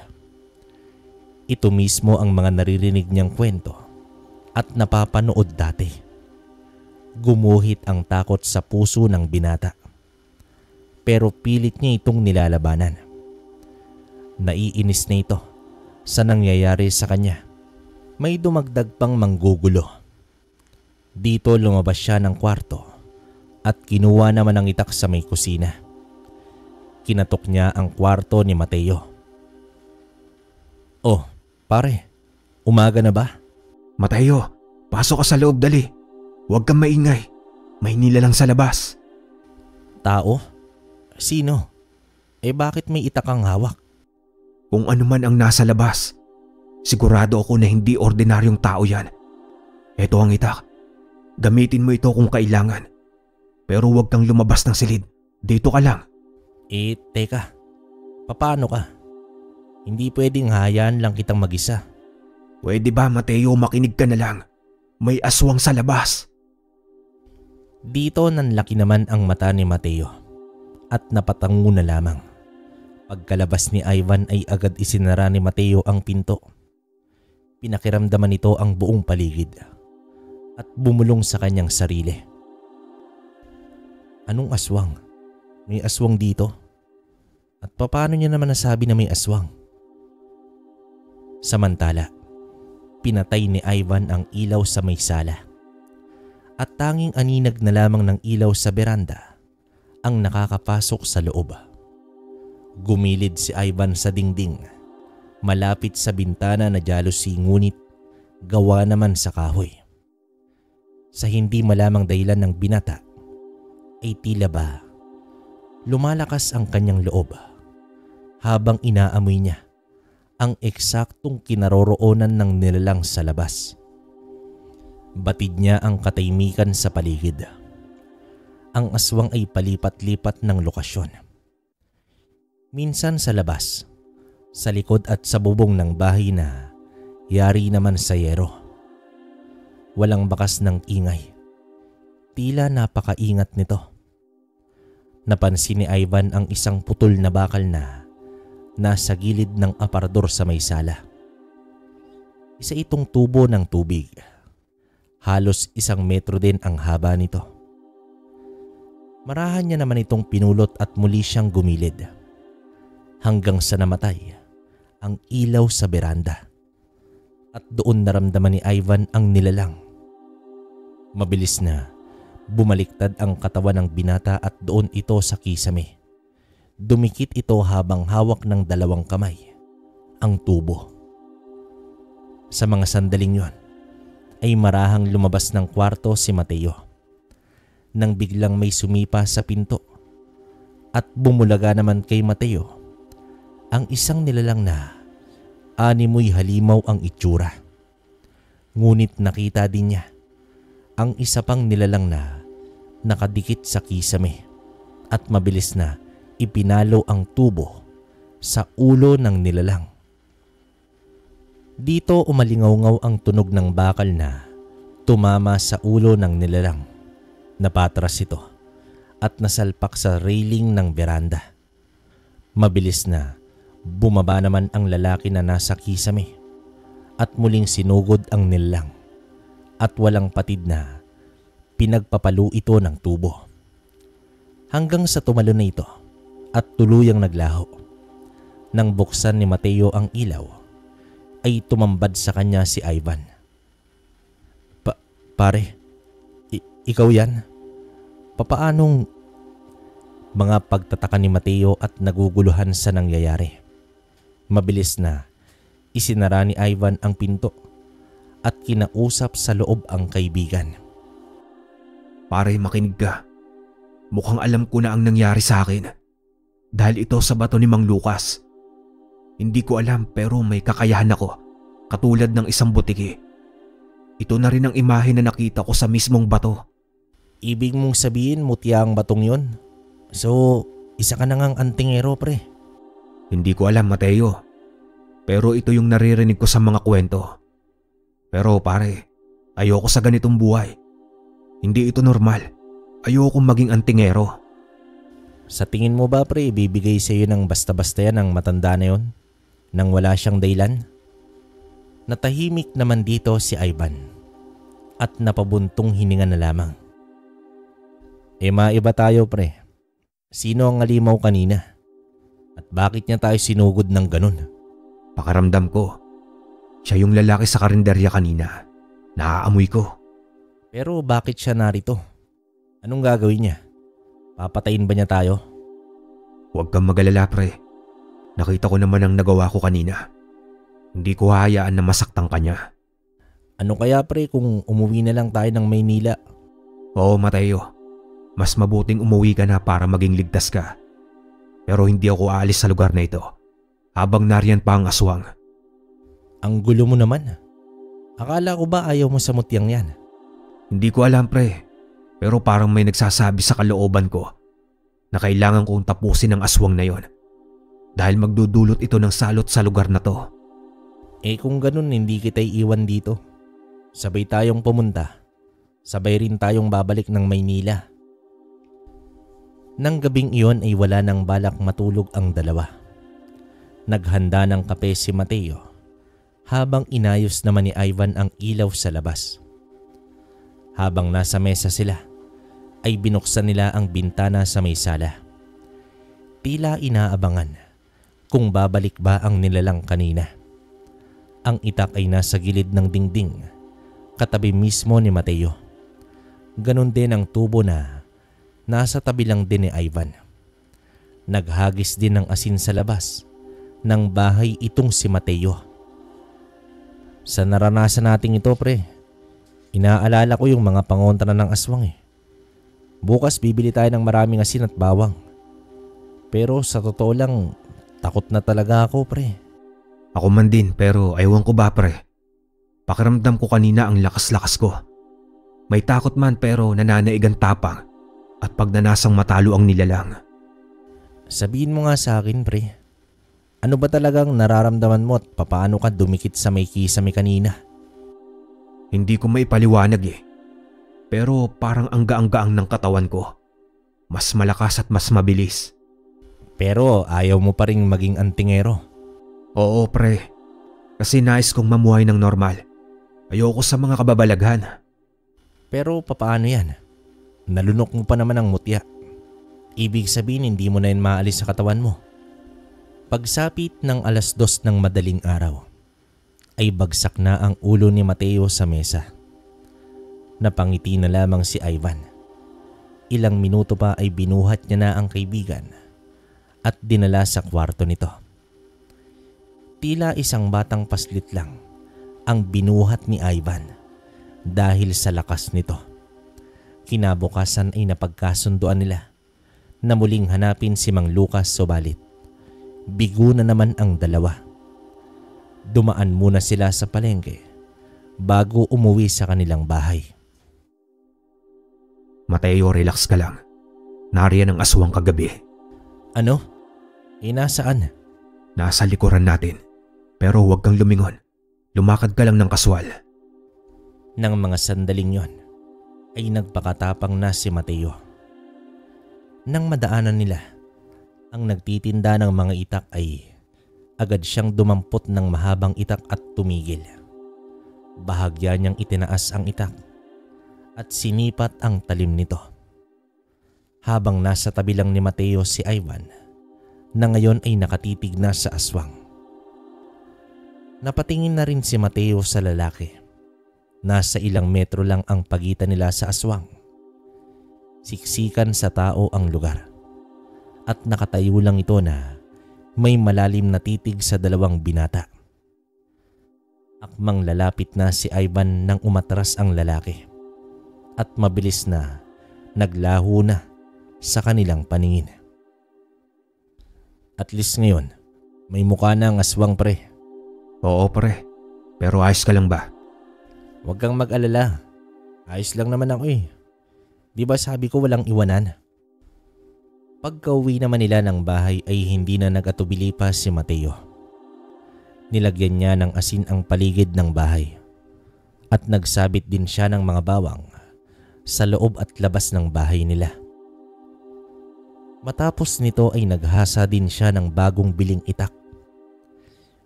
[SPEAKER 1] Ito mismo ang mga naririnig niyang kwento at napapanood dati. Gumuhit ang takot sa puso ng binata. Pero pilit niya itong nilalabanan. Naiinis na ito sa nangyayari sa kanya. May dumagdag pang manggugulo. Dito lumabas siya ng kwarto at kinuha naman ang itak sa may kusina. Kinatok niya ang kwarto ni Mateo. "Oh, pare, umaga na ba?"
[SPEAKER 3] Mateo, pasok ka sa loob dali. Huwag kang maingay. May nilalang sa labas.
[SPEAKER 1] "Tao? Sino? Bakit may itak ang hawak?"
[SPEAKER 3] Kung ano man ang nasa labas, sigurado ako na hindi ordinaryong tao yan. Ito ang itak. Gamitin mo ito kung kailangan. Pero huwag kang lumabas ng silid. Dito ka lang.
[SPEAKER 1] Teka. Paano ka? Hindi pwedeng hayaan lang kitang mag-isa.
[SPEAKER 3] Pwede ba, Mateo, makinig ka na lang? May aswang sa labas.
[SPEAKER 1] Dito nanlaki naman ang mata ni Mateo at napatango na lamang. Pagkalabas ni Ivan ay agad isinara ni Mateo ang pinto. Pinakiramdaman nito ang buong paligid at bumulong sa kanyang sarili. Anong aswang? May aswang dito? At paano niya naman nasabi na may aswang? Samantala, pinatay ni Ivan ang ilaw sa may sala at tanging aninag na lamang ng ilaw sa beranda ang nakakapasok sa loob. Gumilid si Ivan sa dingding, malapit sa bintana na jealousy ngunit gawa naman sa kahoy. Sa hindi malamang dahilan ng binata ay tila ba lumalakas ang kanyang loob habang inaamoy niya ang eksaktong kinaroroonan ng nilalang sa labas. Batid niya ang katahimikan sa paligid. Ang aswang ay palipat-lipat ng lokasyon. Minsan sa labas, sa likod at sa bubong ng bahay na yari naman sa yero. Walang bakas ng ingay. Tila napakaingat nito. Napansin ni Ivan ang isang putol na bakal na nasa gilid ng aparador sa may sala. Isa itong tubo ng tubig. Halos 1 metro din ang haba nito. Marahan niya naman itong pinulot at muli siyang gumilid. Hanggang sa namatay ang ilaw sa beranda. At doon naramdaman ni Ivan ang nilalang. Mabilis na bumaliktad ang katawan ng binata at doon ito sa kisame. Dumikit ito habang hawak ng 2 kamay ang tubo. Sa mga sandaling yon ay marahang lumabas ng kwarto si Mateo nang biglang may sumipa sa pinto at bumulaga naman kay Mateo ang isang nilalang na animoy halimaw ang itsura. Ngunit nakita din niya ang isa pang nilalang na nakadikit sa kisame at mabilis na ipinalo ang tubo sa ulo ng nilalang. Dito umalingaw-ngaw ang tunog ng bakal na tumama sa ulo ng nilalang. Napatras ito at nasalpak sa railing ng beranda. Mabilis na bumaba naman ang lalaki na nasa kisame at muling sinugod ang nilalang at walang patid na pinagpapalo ito ng tubo. Hanggang sa tumalo na ito at tuluyang naglaho. Nang buksan ni Mateo ang ilaw, ay tumambad sa kanya si Ivan. Pare, ikaw yan? Papaanong? Mga pagtataka ni Mateo at naguguluhan sa nangyayari. Mabilis na isinara ni Ivan ang pinto at kinausap sa loob ang kaibigan.
[SPEAKER 3] Pare, makinig ka. Mukhang alam ko na ang nangyari sa akin. Dahil ito sa bato ni Mang Lucas. Hindi ko alam pero may kakayahan ako, katulad ng isang butiki. Ito na rin ang imahe na nakita ko sa mismong bato.
[SPEAKER 1] Ibig mong sabihin mutya ang batong yon? So, isa ka na ngang antingero, pre.
[SPEAKER 3] Hindi ko alam, Mateo. Pero ito yung naririnig ko sa mga kwento. Pero pare, ayoko sa ganitong buhay. Hindi ito normal. Ayoko maging antingero.
[SPEAKER 1] Sa tingin mo ba, pre, bibigay sa iyo ng basta-basta yan ang matanda na yon? Nang wala siyang dahilan? Natahimik naman dito si Ivan. at napabuntong hininga na lamang. Maiba tayo pre. Sino ang ngalimaw kanina? At bakit niya tayo sinugod ng ganun?
[SPEAKER 2] Pakaramdam ko, siya yung lalaki sa karinderya kanina. Naaamoy ko.
[SPEAKER 1] Pero bakit siya narito? Anong gagawin niya? Papatayin ba niya tayo?
[SPEAKER 2] Huwag kang magalala pre. Nakita ko naman ang nagawa ko kanina. Hindi ko hahayaan na masaktan ka niya.
[SPEAKER 1] Ano kaya pre kung umuwi na lang tayo ng Maynila?
[SPEAKER 2] Oo Mateo, mas mabuting umuwi ka na para maging ligtas ka. Pero hindi ako aalis sa lugar na ito habang nariyan pa ang aswang.
[SPEAKER 1] Ang gulo mo naman. Akala ko ba ayaw mo sa mutyang yan?
[SPEAKER 2] Hindi ko alam pre, pero parang may nagsasabi sa kalooban ko na kailangan kong tapusin ang aswang na yon dahil magdudulot ito ng salot sa lugar na to.
[SPEAKER 1] Kung ganun hindi kita iiwan dito. Sabay tayong pumunta. Sabay rin tayong babalik ng Maynila. Nang gabing iyon ay wala nang balak matulog ang dalawa. Naghanda ng kape si Mateo habang inayos naman ni Ivan ang ilaw sa labas. Habang nasa mesa sila ay binuksan nila ang bintana sa may sala. Tila inaabangan kung babalik ba ang nilalang kanina. Ang itak ay nasa gilid ng dingding katabi mismo ni Mateo. Ganon din ang tubo na nasa tabi lang din ni Ivan. Naghagis din ng asin sa labas ng bahay itong si Mateo. Sa naranasan nating ito pre, inaalala ko yung mga pangontra ng aswang Bukas bibili tayo ng maraming asin at bawang. Pero sa totoo lang, takot na talaga ako pre.
[SPEAKER 2] Ako man din pero ewan ko ba pre. Pakiramdam ko kanina ang lakas-lakas ko. May takot man pero nananaig ang tapang at pagnanasang matalo ang nilalang.
[SPEAKER 1] Sabihin mo nga sa akin pre, ano ba talagang nararamdaman mo at papaano ka dumikit sa may kisame kanina?
[SPEAKER 2] Hindi ko maipaliwanag pero parang ang gaang-gaang ng katawan ko. Mas malakas at mas mabilis.
[SPEAKER 1] Pero ayaw mo pa ring maging antingero.
[SPEAKER 2] Oo pre, kasi nais kong mamuhay ng normal. Ayoko sa mga kababalaghan.
[SPEAKER 1] Pero papaano yan? Nalunok mo pa naman ang mutya. Ibig sabihin hindi mo na yan maalis sa katawan mo. Pagsapit ng 2:00 ng madaling araw, ay bagsak na ang ulo ni Mateo sa mesa. Napangiti na lamang si Ivan. Ilang minuto pa ay binuhat niya na ang kaibigan at dinala sa kwarto nito. Tila isang batang paslit lang ang binuhat ni Ivan dahil sa lakas nito. Kinabukasan ay napagkasunduan nila na muling hanapin si Mang Lucas subalit bigo na naman ang dalawa. Dumaan muna sila sa palengke bago umuwi sa kanilang bahay.
[SPEAKER 2] Mateo, relax ka lang. Nariyan ang aswang kagabi.
[SPEAKER 1] Ano? Nasaan?
[SPEAKER 2] Nasa likuran natin. Pero huwag kang lumingon. Lumakad ka lang ng kaswal.
[SPEAKER 1] Nang mga sandaling yon, ay nagpakatapang na si Mateo. Nang madaanan nila, ang nagtitinda ng mga itak ay agad siyang dumampot ng mahabang itak at tumigil. Bahagya niyang itinaas ang itak at sinipat ang talim nito. Habang nasa tabi lang ni Mateo si Ivan, na ngayon ay nakatitig na sa aswang. Napatingin na rin si Mateo sa lalaki. Nasa ilang metro lang ang pagitan nila sa aswang. Siksikan sa tao ang lugar. At nakatayo lang ito na may malalim na titig sa dalawang binata. Akmang lalapit na si Ivan nang umatras ang lalaki. At mabilis na naglaho na sa kanilang paningin. At least ngayon, may mukha na ang aswang pre.
[SPEAKER 2] Oo pre, pero ayos ka lang ba?
[SPEAKER 1] Huwag kang mag-alala. Ayos lang naman ako Di ba sabi ko walang iwanan? Pagka-uwi naman nila ng bahay ay hindi na nag-atubili pa si Mateo. Nilagyan niya ng asin ang paligid ng bahay. At nagsabit din siya ng mga bawang sa loob at labas ng bahay nila. Matapos nito ay naghasa din siya ng bagong biling itak.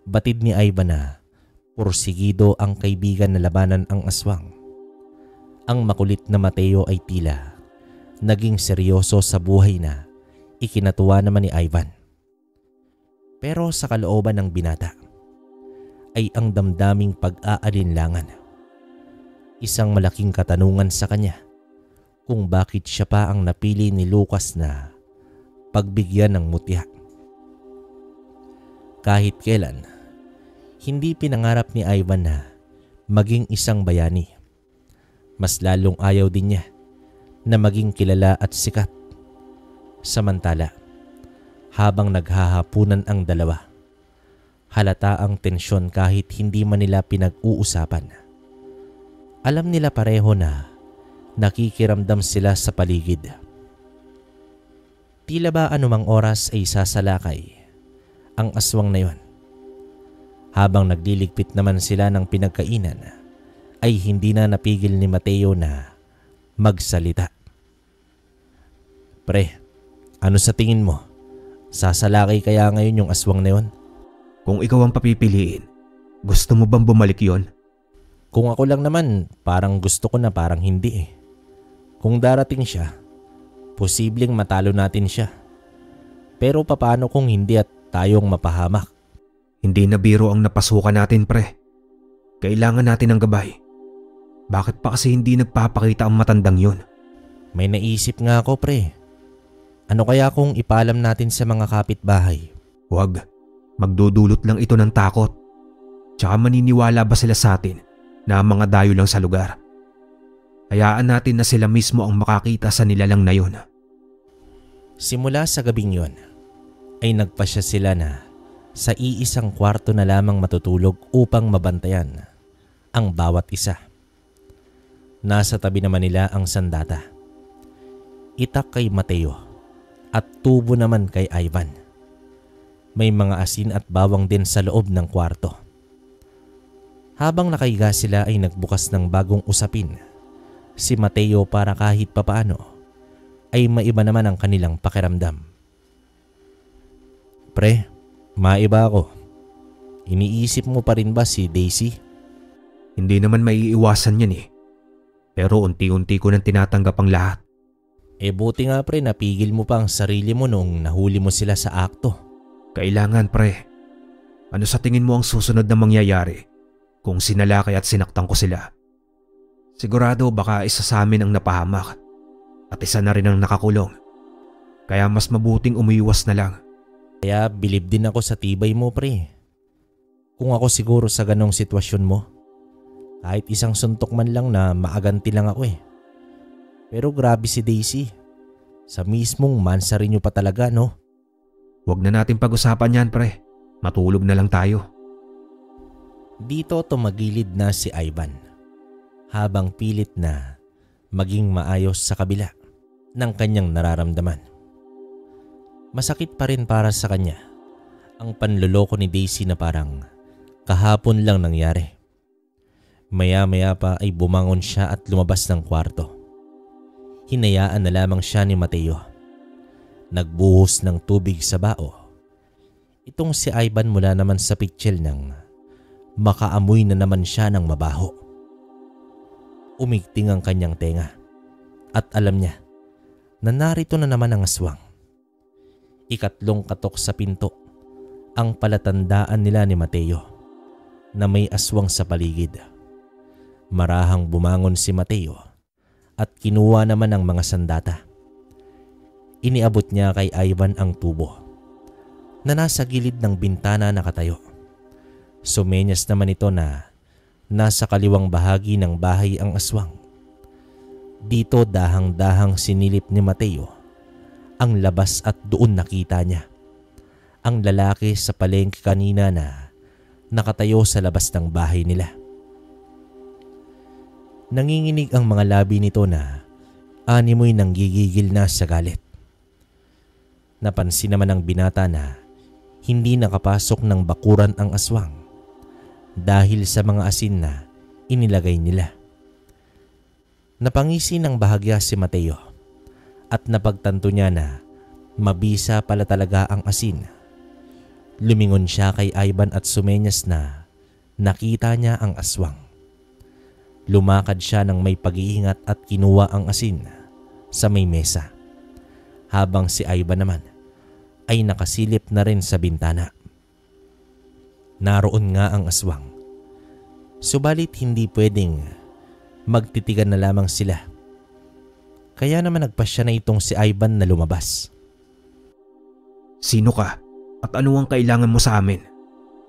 [SPEAKER 1] Batid ni Ivan na porsigido ang kaibigan na labanan ang aswang Ang makulit na Mateo ay tila naging seryoso sa buhay na ikinatuwa naman ni Ivan. Pero sa kalooban ng binata ay ang damdaming pag-aalinlangan. Isang malaking katanungan sa kanya kung bakit siya pa ang napili ni Lucas na pagbigyan ng mutya. Kahit kailan, hindi pinangarap ni Ivan na maging isang bayani. Mas lalong ayaw din niya na maging kilala at sikat. Samantala, habang naghahapunan ang dalawa, halata ang tensyon kahit hindi man nila pinag-uusapan. Alam nila pareho na nakikiramdam sila sa paligid. Tila ba anumang oras ay sasalakay ang aswang na yon. Habang nagliligpit naman sila ng pinagkainan, ay hindi na napigil ni Mateo na magsalita. Pre, ano sa tingin mo? Sasalakay kaya ngayon yung aswang na yon?
[SPEAKER 2] Kung ikaw ang papipiliin, gusto mo bang bumalik yon?
[SPEAKER 1] Kung ako lang naman, parang gusto ko na parang hindi eh. Kung darating siya, posibleng matalo natin siya. Pero papaano kung hindi at tayong mapahamak?
[SPEAKER 2] Hindi na biro ang napasukan natin, pre. Kailangan natin ng gabay. Bakit pa kasi hindi nagpapakita ang matandang yun?
[SPEAKER 1] May naisip nga ako, pre. Ano kaya kung ipaalam natin sa mga kapitbahay?
[SPEAKER 2] Huwag. Magdudulot lang ito ng takot. Tsaka maniniwala ba sila sa atin na mga dayo lang sa lugar? Hayaan natin na sila mismo ang makakita sa nilalang na yun.
[SPEAKER 1] Simula sa gabing yun, ay nagpasya sila na sa iisang kwarto na lamang matutulog upang mabantayan ang bawat isa. Nasa tabi naman nila ang sandata, itak kay Mateo at tubo naman kay Ivan. May mga asin at bawang din sa loob ng kwarto. Habang nakahiga sila ay nagbukas ng bagong usapin si Mateo para kahit papaano ay maiba naman ang kanilang pakiramdam. Pre, maiba ako. Iniisip mo pa rin ba si Daisy?
[SPEAKER 2] Hindi naman maiiwasan yan eh. Pero unti-unti ko nang tinatanggap ang lahat.
[SPEAKER 1] Buti nga pre, napigil mo pa ang sarili mo nung nahuli mo sila sa akto.
[SPEAKER 2] Kailangan pre. Ano sa tingin mo ang susunod na mangyayari kung sinalakay at sinaktan ko sila? Sigurado baka isa sa amin ang napahamak at isa na rin ang nakakulong. Kaya mas mabuting umiwas na lang.
[SPEAKER 1] Kaya bilib din ako sa tibay mo pre. Kung ako siguro sa ganong sitwasyon mo, kahit isang suntok man lang na maaganti lang ako eh. Pero grabe si Daisy. Sa mismong mansari niyo pa talaga, no?
[SPEAKER 2] Huwag na natin pag-usapan yan, pre. Matulog na lang tayo.
[SPEAKER 1] Dito tumagilid na si Ivan habang pilit na maging maayos sa kabila ng kanyang nararamdaman. Masakit pa rin para sa kanya ang panloloko ni Daisy na parang kahapon lang nangyari. Maya-maya pa ay bumangon siya at lumabas ng kwarto. Hinayaan na lamang siya ni Mateo. Nagbuhos ng tubig sa bao. Itong si Ivan mula naman sa pitsil nang makaamoy na naman siya ng mabaho. Umigting ang kanyang tenga at alam niya na narito na naman ang aswang. Ikatlong katok sa pinto ang palatandaan nila ni Mateo na may aswang sa paligid. Marahang bumangon si Mateo at kinuha naman ang mga sandata. Iniabot niya kay Ivan ang tubo na nasa gilid ng bintana nakatayo. Sumenyas naman ito na nasa kaliwang bahagi ng bahay ang aswang. Dito dahang-dahang sinilip ni Mateo ang labas at doon nakita niya ang lalaki sa palengke kanina na nakatayo sa labas ng bahay nila. Nanginginig ang mga labi nito na animoy nanggigigil na sa galit. Napansin naman ng binata na hindi nakapasok ng bakuran ang aswang dahil sa mga asin na inilagay nila. Napangisi ng bahagya si Mateo at napagtanto niya na mabisa pala talaga ang asin. Lumingon siya kay Ivan at sumenyas na nakita niya ang aswang. Lumakad siya ng may pag-iingat at kinuha ang asin sa may mesa, habang si Ivan naman ay nakasilip na rin sa bintana. Naroon nga ang aswang, subalit hindi pwedeng magtitigan na lamang sila. Kaya naman nagpasya na itong si Ivan na lumabas.
[SPEAKER 2] Sino ka at ano ang kailangan mo sa amin?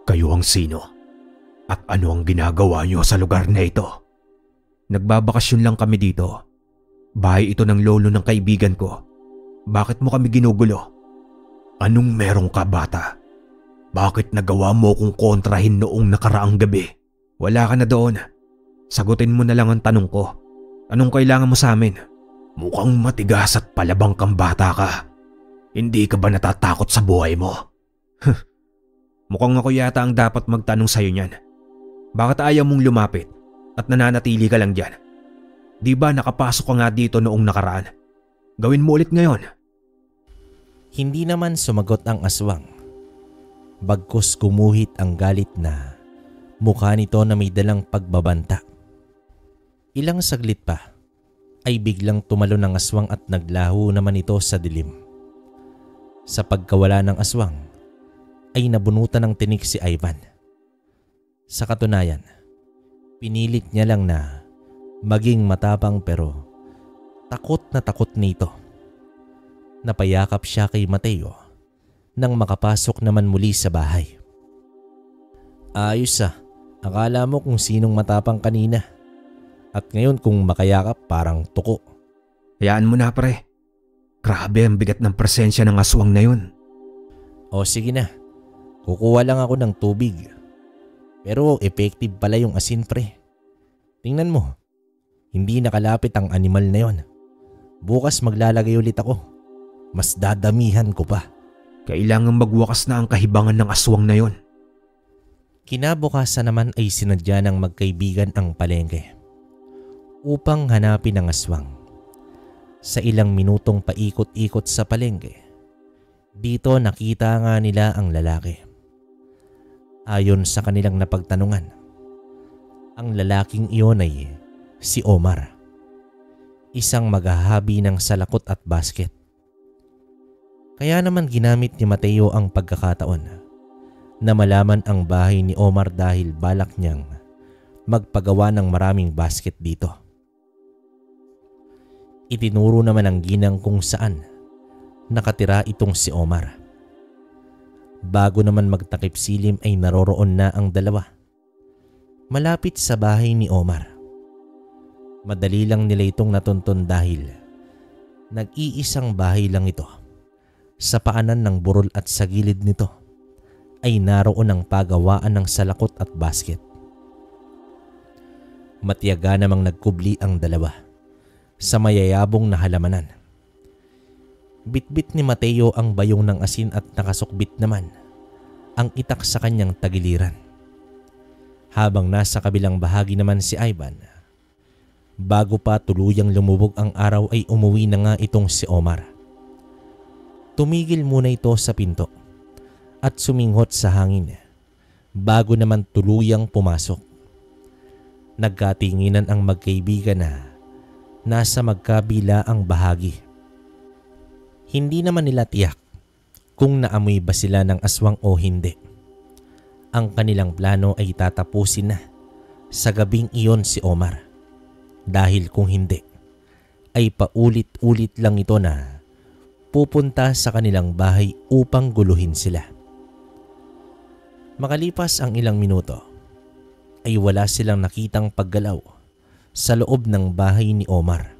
[SPEAKER 3] Kayo ang sino? At ano ang ginagawa niyo sa lugar na ito?
[SPEAKER 2] Nagbabakasyon lang kami dito. Bahay ito ng lolo ng kaibigan ko. Bakit mo kami ginugulo?
[SPEAKER 3] Anong meron ka, bata? Bakit nagawa mo kong kontrahin noong nakaraang gabi?
[SPEAKER 2] Wala ka na doon. Sagutin mo na lang ang tanong ko. Anong kailangan mo sa amin?
[SPEAKER 3] Mukhang matigas at palabang kang bata ka. Hindi ka ba natatakot sa buhay mo?
[SPEAKER 2] Mukhang ako yata ang dapat magtanong sa'yo niyan. Bakit ayaw mong lumapit at nananatili ka lang dyan? Di ba nakapasok ka nga dito noong nakaraan? Gawin mo ulit ngayon.
[SPEAKER 1] Hindi naman sumagot ang aswang. Bagkus gumuhit ang galit na mukha nito na may dalang pagbabanta. Ilang saglit pa ay biglang tumalon ang aswang at naglaho naman ito sa dilim. Sa pagkawala ng aswang ay nabunutan ng tinik si Ivan. Sa katunayan, pinilit niya lang na maging matapang pero takot na ito. Napayakap siya kay Mateo nang makapasok naman muli sa bahay. Ayos akala mo kung sinong matapang kanina. At ngayon kung makayakap parang tuko.
[SPEAKER 2] Hayaan mo na pre. Grabe ang bigat ng presensya ng aswang na yun.
[SPEAKER 1] O sige na, kukuha lang ako ng tubig. Pero effective pala yung asin pre. Tingnan mo, hindi nakalapit ang animal na yon. Bukas maglalagay ulit ako. Mas dadamihan ko pa.
[SPEAKER 2] Kailangan magwakas na ang kahibangan ng aswang na yon.
[SPEAKER 1] Kinabukasan naman ay sinadya ng magkaibigan ang palengke upang hanapin ang aswang. Sa ilang minutong paikot-ikot sa palengke, dito nakita nga nila ang lalaki. Ayon sa kanilang napagtanungan, ang lalaking iyon ay si Omar, isang maghahabi ng salakot at basket. Kaya naman ginamit ni Mateo ang pagkakataon na malaman ang bahay ni Omar dahil balak niyang magpagawa ng maraming basket dito. Itinuro naman ang ginang kung saan nakatira itong si Omar. Bago naman magtakip silim ay naroroon na ang dalawa, malapit sa bahay ni Omar. Madali lang nila itong natuntun dahil nag-iisang bahay lang ito. Sa paanan ng burol at sa gilid nito ay naroon ang pagawaan ng salakot at basket. Matiyaga namang nagkubli ang dalawa sa mayayabong na halamanan. Bitbit ni Mateo ang bayong ng asin at nakasukbit naman ang itak sa kanyang tagiliran. Habang nasa kabilang bahagi naman si Ivan, bago pa tuluyang lumubog ang araw ay umuwi na nga itong si Omar. Tumigil muna ito sa pinto at suminghot sa hangin bago naman tuluyang pumasok. Nagkatinginan ang magkaibigan na nasa magkabila ang bahagi. Hindi naman nila tiyak kung naamoy ba sila ng aswang o hindi. Ang kanilang plano ay tatapusin na sa gabing iyon si Omar. Dahil kung hindi, ay paulit-ulit lang ito na pupunta sa kanilang bahay upang guluhin sila. Makalipas ang ilang minuto, ay wala silang nakitang paggalaw sa loob ng bahay ni Omar.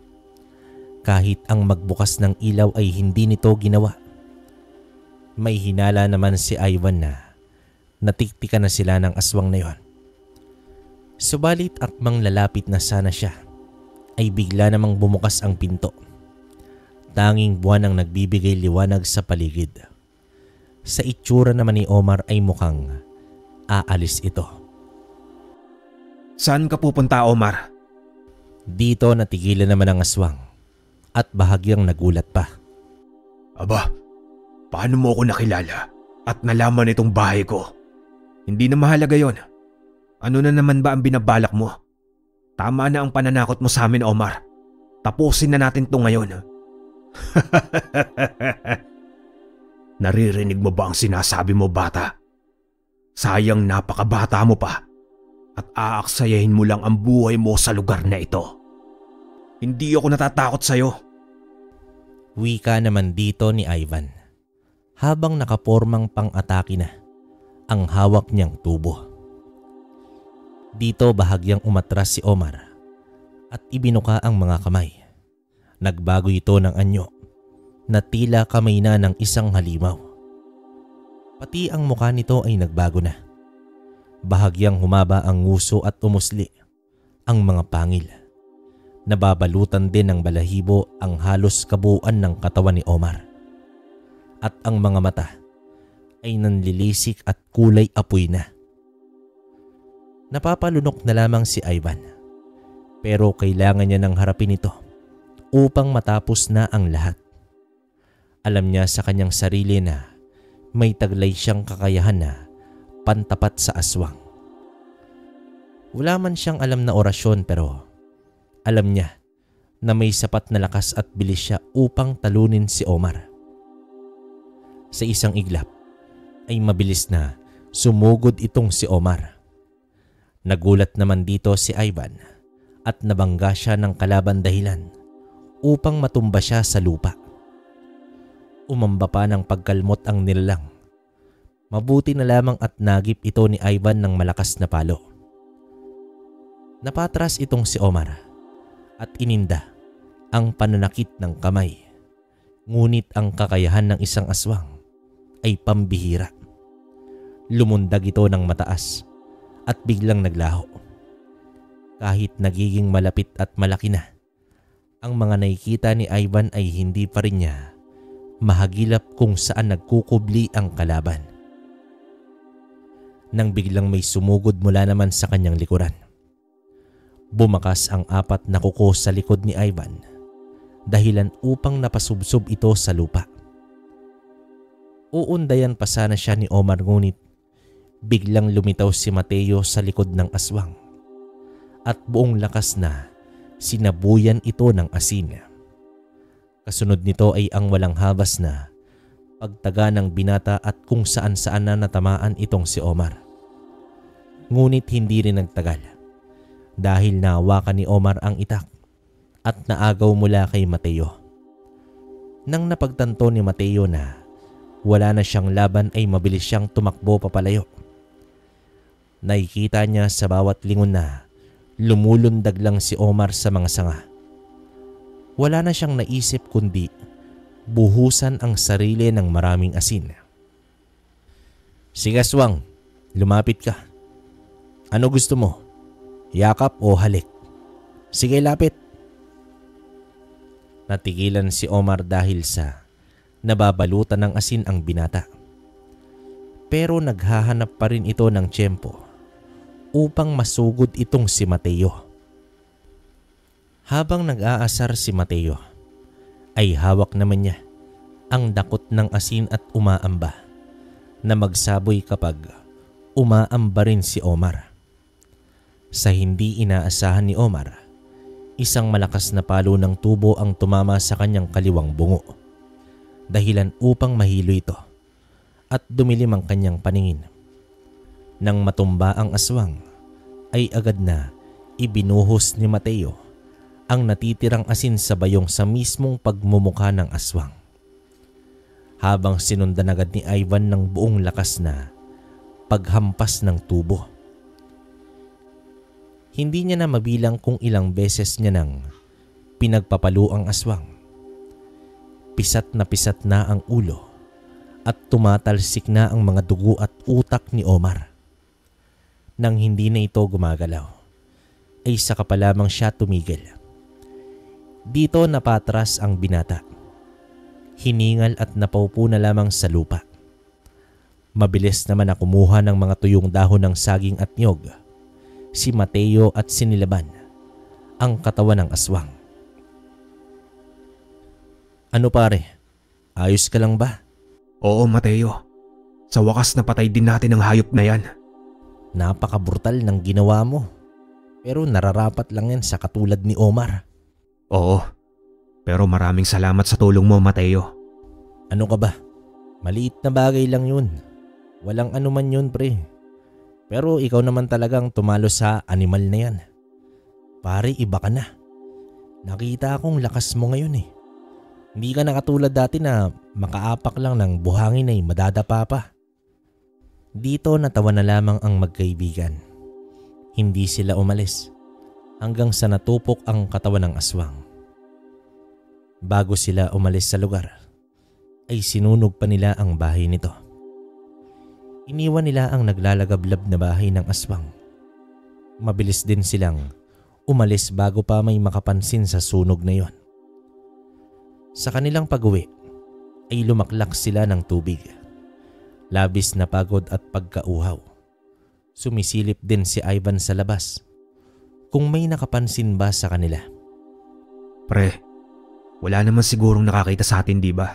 [SPEAKER 1] Kahit ang magbukas ng ilaw ay hindi nito ginawa. May hinala naman si Ivan na natiktikan na sila ng aswang na yon. Subalit akmang lalapit na sana siya, ay bigla namang bumukas ang pinto. Tanging buwan ang nagbibigay liwanag sa paligid. Sa itsura naman ni Omar ay mukhang aalis ito.
[SPEAKER 2] Saan ka pupunta, Omar?
[SPEAKER 1] Dito natigilan naman ang aswang at bahagyang nagulat pa.
[SPEAKER 3] Aba, paano mo ako nakilala at nalaman itong bahay ko?
[SPEAKER 2] Hindi na mahalaga yon. Ano na naman ba ang binabalak mo? Tama na ang pananakot mo sa amin, Omar. Tapusin na natin to ngayon. Naririnig mo ba ang sinasabi mo, bata? Sayang napakabata mo pa at aaksayahin mo lang ang buhay mo sa lugar na ito. Hindi ako natatakot sa'yo.
[SPEAKER 1] Wika naman dito ni Ivan habang nakapormang pang-atake na ang hawak niyang tubo. Dito bahagyang umatras si Omar at ibinuka ang mga kamay. Nagbago ito ng anyo na tila kamay na ng isang halimaw. Pati ang mukha nito ay nagbago na. Bahagyang humaba ang nguso at umusli ang mga pangil. Nababalutan din ng balahibo ang halos kabuuan ng katawan ni Omar. At ang mga mata ay nanlilisik at kulay apoy na. Napapalunok na lamang si Ivan, pero kailangan niya nang harapin ito upang matapos na ang lahat. Alam niya sa kanyang sarili na may taglay siyang kakayahan na pantapat sa aswang. Wala man siyang alam na orasyon, pero alam niya na may sapat na lakas at bilis siya upang talunin si Omar. Sa isang iglap ay mabilis na sumugod itong si Omar. Nagulat naman dito si Ivan at nabangga siya ng kalaban dahilan upang matumba siya sa lupa. Umamba pa ng pagkalmot ang nilalang. Mabuti na lamang at nagip ito ni Ivan ng malakas na palo. Napatras itong si Omar at ininda ang pananakit ng kamay. Ngunit ang kakayahan ng isang aswang ay pambihira. Lumundag ito ng mataas at biglang naglaho. Kahit nagiging malapit at malaki na, ang mga nakikita ni Ivan ay hindi pa rin niya mahagilap kung saan nagkukubli ang kalaban. Nang biglang may sumugod mula naman sa kanyang likuran. Bumakas ang 4 na kuko sa likod ni Ivan, dahilan upang napasubsob ito sa lupa. Uundayan pa sana siya ni Omar, ngunit biglang lumitaw si Mateo sa likod ng aswang at buong lakas na sinabuyan ito ng asin. Kasunod nito ay ang walang habas na pagtaga ng binata at kung saan-saan na natamaan itong si Omar. Ngunit hindi rin nagtagal dahil nahawakan ni Omar ang itak at naagaw mula kay Mateo. Nang napagtanto ni Mateo na wala na siyang laban ay mabilis siyang tumakbo papalayo. Nakikita niya sa bawat lingon na lumulundag lang si Omar sa mga sanga. Wala na siyang naisip kundi buhusan ang sarili ng maraming asin. Sige aswang, lumapit ka. Ano gusto mo? Yakap o halik? Sige, lapit. Natigilan si Omar dahil sa nababalutan ng asin ang binata. Pero naghahanap pa rin ito ng tiyempo upang masugod itong si Mateo. Habang nag-aasar si Mateo, ay hawak naman niya ang dakot ng asin at umaamba na magsaboy kapag umaamba rin si Omar. Sa hindi inaasahan ni Omar, isang malakas na palo ng tubo ang tumama sa kanyang kaliwang bungo, dahilan upang mahilo ito at dumilim ang kanyang paningin. Nang matumba ang aswang, ay agad na ibinuhos ni Mateo ang natitirang asin sa bayong sa mismong pagmumukha ng aswang. Habang sinundan agad ni Ivan ng buong lakas na paghampas ng tubo. Hindi niya na mabilang kung ilang beses niya nang pinagpapalo ang aswang. Pisat na ang ulo at tumatalsik na ang mga dugo at utak ni Omar. Nang hindi na ito gumagalaw, ay saka pa lamang siya tumigil. Dito napatras ang binata. Hiningal at napaupo na lamang sa lupa. Mabilis naman na kumuha ng mga tuyong dahon ng saging at niyog si Mateo at sinilaban ang katawan ng aswang. Ano pare? Ayos ka lang ba?
[SPEAKER 2] Oo, Mateo. Sa wakas napatay din natin ang hayop na yan.
[SPEAKER 1] Napaka-brutal ng ginawa mo. Pero nararapat lang yan sa katulad ni Omar.
[SPEAKER 2] Oo, pero maraming salamat sa tulong mo, Mateo.
[SPEAKER 1] Ano ka ba? Maliit na bagay lang yun. Walang anuman yun, pre. Pero ikaw naman talagang tumalo sa animal na yan. Pare, iba ka na. Nakita akong lakas mo ngayon eh. Hindi ka na katulad dati na makaapak lang ng buhangin ay madadapa pa. Dito natawa na lamang ang magkaibigan. Hindi sila umalis hanggang sa natupok ang katawan ng aswang. Bago sila umalis sa lugar, ay sinunog pa nila ang bahay nito. Iniwan nila ang naglalagablab na bahay ng aswang. Mabilis din silang umalis bago pa may makapansin sa sunog na yon. Sa kanilang pag-uwi ay lumaklak sila ng tubig. Labis na pagod at pagkauhaw. Sumisilip din si Ivan sa labas kung may nakapansin ba sa kanila.
[SPEAKER 2] Pre, wala naman sigurong nakakita sa atin, di ba?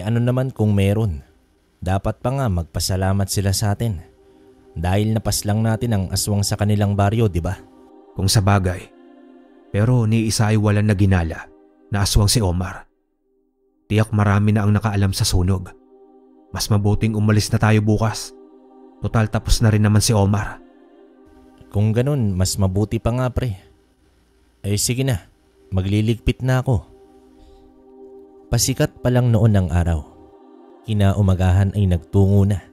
[SPEAKER 1] Ano naman kung meron? Dapat pa nga magpasalamat sila sa atin. Dahil napaslang natin ang aswang sa kanilang baryo, di ba?
[SPEAKER 2] Kung sa bagay. Pero ni isa ay walang naginala na aswang si Omar. Tiyak marami na ang nakaalam sa sunog. Mas mabuting umalis na tayo bukas. Total tapos na rin naman si Omar.
[SPEAKER 1] Kung ganun, mas mabuti pa nga, pre. Sige na, magliligpit na ako. Pasikat pa lang noon ang araw. Kinaumagahan ay nagtungo na.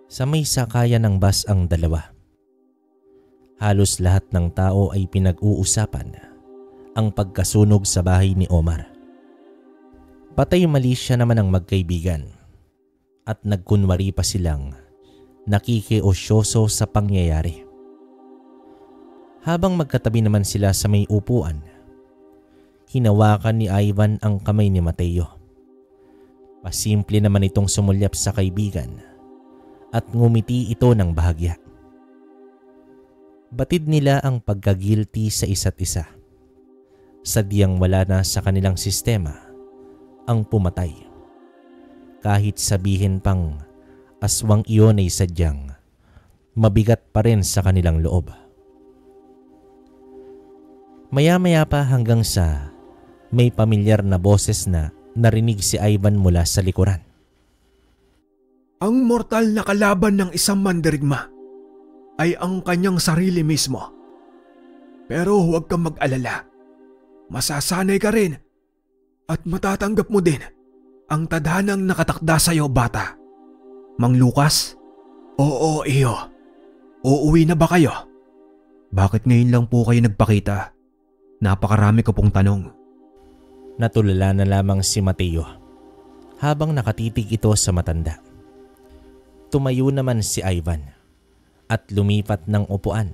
[SPEAKER 1] Sa may sakayan ng bus ang dalawa. Halos lahat ng tao ay pinag-uusapan ang pagkasunog sa bahay ni Omar. Patay mali siya naman ang magkaibigan at nagkunwari pa silang nakikiosyoso sa pangyayari. Habang magkatabi naman sila sa may upuan, hinawakan ni Ivan ang kamay ni Mateo. Pasimple naman itong sumulyap sa kaibigan at ngumiti ito ng bahagya. Batid nila ang pagkagilty sa isa't isa. Sadyang wala na sa kanilang sistema ang pumatay. Kahit sabihin pang aswang iyon ay sadyang mabigat pa rin sa kanilang loob. Maya-maya pa hanggang sa may pamilyar na boses na narinig si Ivan mula sa likuran.
[SPEAKER 3] Ang mortal na kalaban ng isang mandirigma ay ang kanyang sarili mismo. Pero huwag kang mag-alala. Masasanay ka rin at matatanggap mo din ang tadhanang nakatakda sa iyo, bata.
[SPEAKER 2] Mang Lucas?
[SPEAKER 3] Oo, iyo. Uuwi na ba kayo?
[SPEAKER 2] Bakit ngayon lang po kayo nagpakita? Napakarami ko pong tanong.
[SPEAKER 1] Natulala na lamang si Mateo habang nakatitig ito sa matanda. Tumayo naman si Ivan at lumipat ng upuan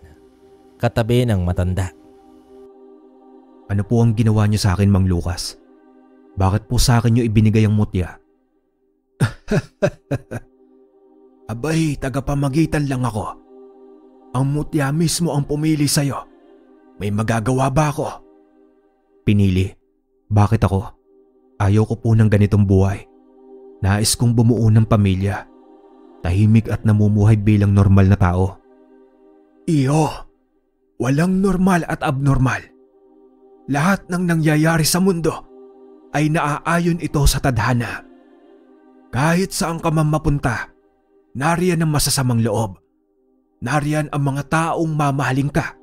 [SPEAKER 1] katabi ng matanda.
[SPEAKER 2] Ano po ang ginawa niyo sa akin, Mang Lucas? Bakit po sa akin niyo ibinigay ang mutya?
[SPEAKER 3] Abay, tagapamagitan lang ako. Ang mutya mismo ang pumili sa'yo. May magagawa ba ako?
[SPEAKER 2] Pinili? Bakit ako? Ayaw ko po ng ganitong buhay. Nais kong bumuo ng pamilya. Tahimik at namumuhay bilang normal na tao.
[SPEAKER 3] Iyo, walang normal at abnormal. Lahat ng nangyayari sa mundo ay naaayon ito sa tadhana. Kahit saan ka man mapunta, nariyan ang masasamang loob. Nariyan ang mga taong mamahalin ka.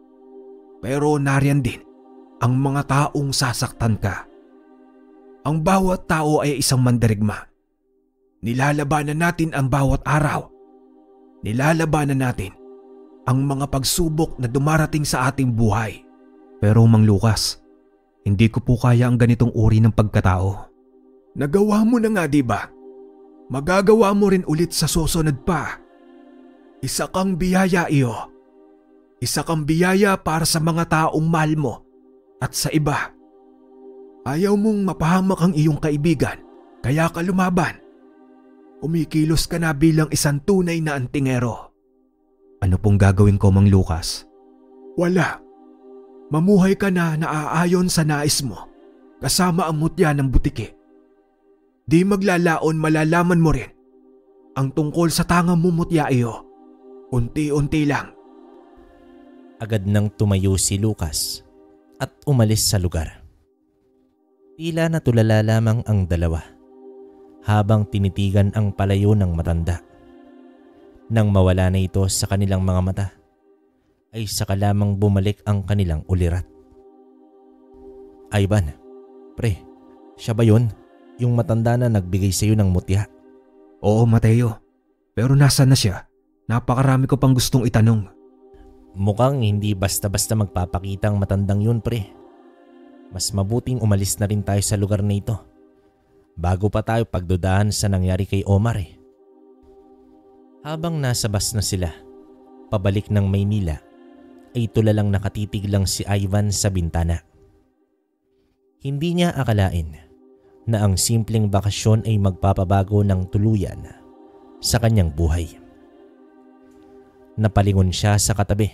[SPEAKER 3] Pero nariyan din ang mga taong sasaktan ka. Ang bawat tao ay isang mandirigma. Nilalabanan natin ang bawat araw. Nilalabanan natin ang mga pagsubok na dumarating sa ating buhay.
[SPEAKER 2] Pero Mang Lucas, hindi ko po kaya ang ganitong uri ng pagkatao.
[SPEAKER 3] Nagawa mo na nga, di ba? Magagawa mo rin ulit sa susunod pa. Isa kang biyaya, iyo. Isa kang biyaya para sa mga taong mahal mo at sa iba. Ayaw mong mapahamak ang iyong kaibigan, kaya ka lumaban. Kumikilos ka na bilang isang tunay na antingero.
[SPEAKER 2] Ano pong gagawin ko, Mang Lucas?
[SPEAKER 3] Wala. Mamuhay ka na naaayon sa nais mo, kasama ang mutya ng butiki. Di maglalaon malalaman mo rin ang tungkol sa tangang mumutya iyo. Unti-unti lang.
[SPEAKER 1] Agad nang tumayo si Lucas at umalis sa lugar. Tila natulala lamang ang dalawa habang tinitigan ang palayo ng matanda. Nang mawala na ito sa kanilang mga mata, ay saka lamang bumalik ang kanilang ulirat. Ivan, pre, siya ba yun? Yung matanda na nagbigay sa iyo ng mutya?
[SPEAKER 2] Oo, Mateo. Pero nasaan na siya? Napakarami ko pang gustong itanong.
[SPEAKER 1] Mukhang hindi basta-basta magpapakita ang matandang yun, pre. Mas mabuting umalis na rin tayo sa lugar na ito bago pa tayo pagdudahan sa nangyari kay Omar eh. Habang nasa bus na sila, pabalik ng Maynila, ay tulalang nakatitig lang si Ivan sa bintana. Hindi niya akalain na ang simpleng bakasyon ay magpapabago ng tuluyan sa kanyang buhay. Napalingon siya sa katabi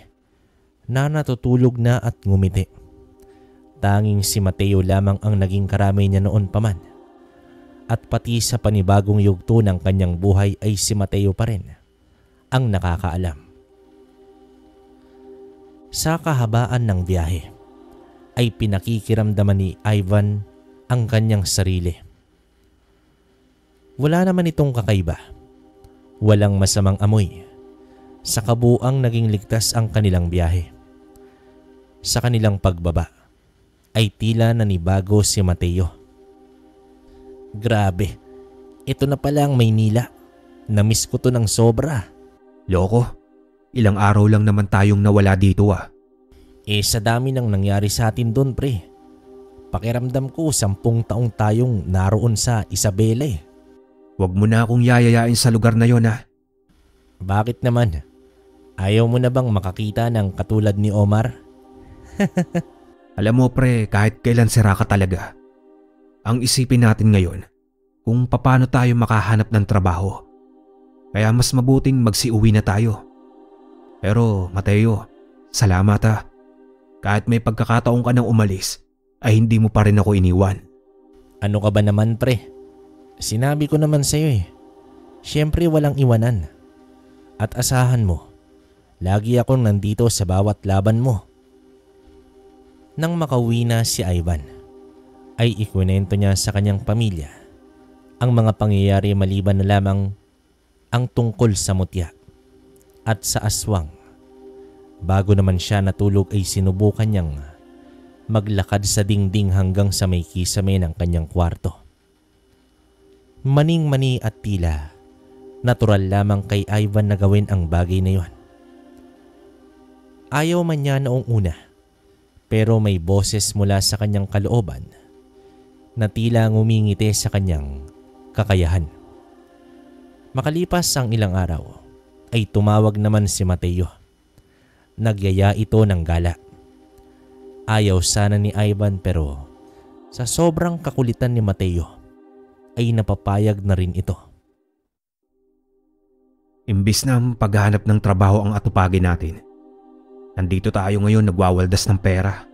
[SPEAKER 1] na natutulog na at ngumiti. Tanging si Mateo lamang ang naging karamay niya noon pa man. At pati sa panibagong yugto ng kanyang buhay ay si Mateo pa rin ang nakakaalam. Sa kahabaan ng biyahe ay pinakikiramdaman ni Ivan ang kanyang sarili. Wala naman itong kakaiba. Walang masamang amoy. Sa kabuuang naging ligtas ang kanilang biyahe. Sa kanilang pagbaba ay tila nanibago si Mateo. Grabe, ito na pala ang Maynila. Namiss ko to ng sobra.
[SPEAKER 2] Loko, ilang araw lang naman tayong nawala dito ah.
[SPEAKER 1] Sa dami ng nangyari sa atin doon, pre. Pakiramdam ko 10 taong tayong naroon sa Isabela eh.
[SPEAKER 2] Huwag mo na akong yayayain sa lugar na yon ah.
[SPEAKER 1] Bakit naman? Ayaw mo na bang makakita ng katulad ni Omar?
[SPEAKER 2] Alam mo pre, kahit kailan sira ka talaga. Ang isipin natin ngayon kung paano tayo makahanap ng trabaho. Kaya mas mabuting magsiuwi na tayo. Pero Mateo, salamat ah. Kahit may pagkakataon ka nang umalis, ay hindi mo pa rin ako iniwan.
[SPEAKER 1] Ano ka ba naman pre? Sinabi ko naman sa'yo eh. Siyempre walang iwanan. At asahan mo, lagi akong nandito sa bawat laban mo. Nang makauwi na si Ivan, ay ikwento niya sa kanyang pamilya ang mga pangyayari maliban na lamang ang tungkol sa mutya at sa aswang. Bago naman siya natulog ay sinubukan niyang maglakad sa dingding hanggang sa may kisame ng kanyang kwarto. Maning-mani at tila natural lamang kay Ivan na gawin ang bagay na yon. Ayaw man niya noong una, pero may boses mula sa kanyang kalooban na tila ngumingiti sa kanyang kakayahan. Makalipas ang ilang araw, ay tumawag naman si Mateo. Nagyaya ito ng gala. Ayaw sana ni Ivan pero sa sobrang kakulitan ni Mateo, ay napapayag na rin ito.
[SPEAKER 2] Imbis na paghahanap ng trabaho ang atupagin natin, nandito tayo ngayon nagwawaldas ng pera.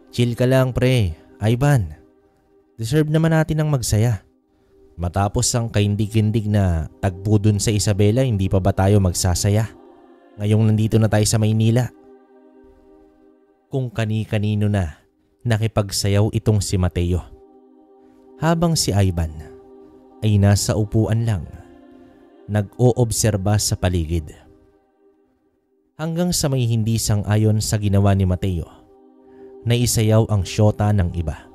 [SPEAKER 1] Chill ka lang pre, Ivan. Deserve naman natin ang magsaya. Matapos ang kaindig-kindig na tagpo dun sa Isabela, hindi pa ba tayo magsasaya? Ngayong nandito na tayo sa Maynila. Kung kani-kanino na nakipagsayaw itong si Mateo. Habang si Ivan ay nasa upuan lang, nag-oobserba sa paligid. Hanggang sa may hindi sang-ayon sa ginawa ni Mateo, na isayaw ang syota ng iba.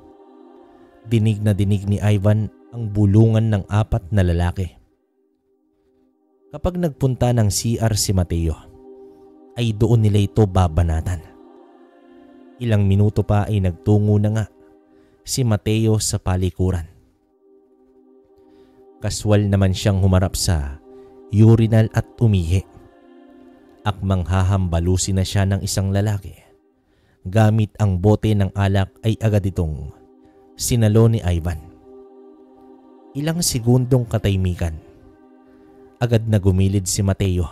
[SPEAKER 1] Dinig na dinig ni Ivan ang bulungan ng 4 na lalaki. Kapag nagpunta ng CR si Mateo, ay doon nila ito babanatan. Ilang minuto pa ay nagtungo na nga si Mateo sa palikuran. Kaswal naman siyang humarap sa urinal at umihi. Akmang hahambalusin na siya ng isang lalaki. Gamit ang bote ng alak ay agad itong sinalo ni Ivan. Ilang segundong katahimikan. Agad na gumilid si Mateo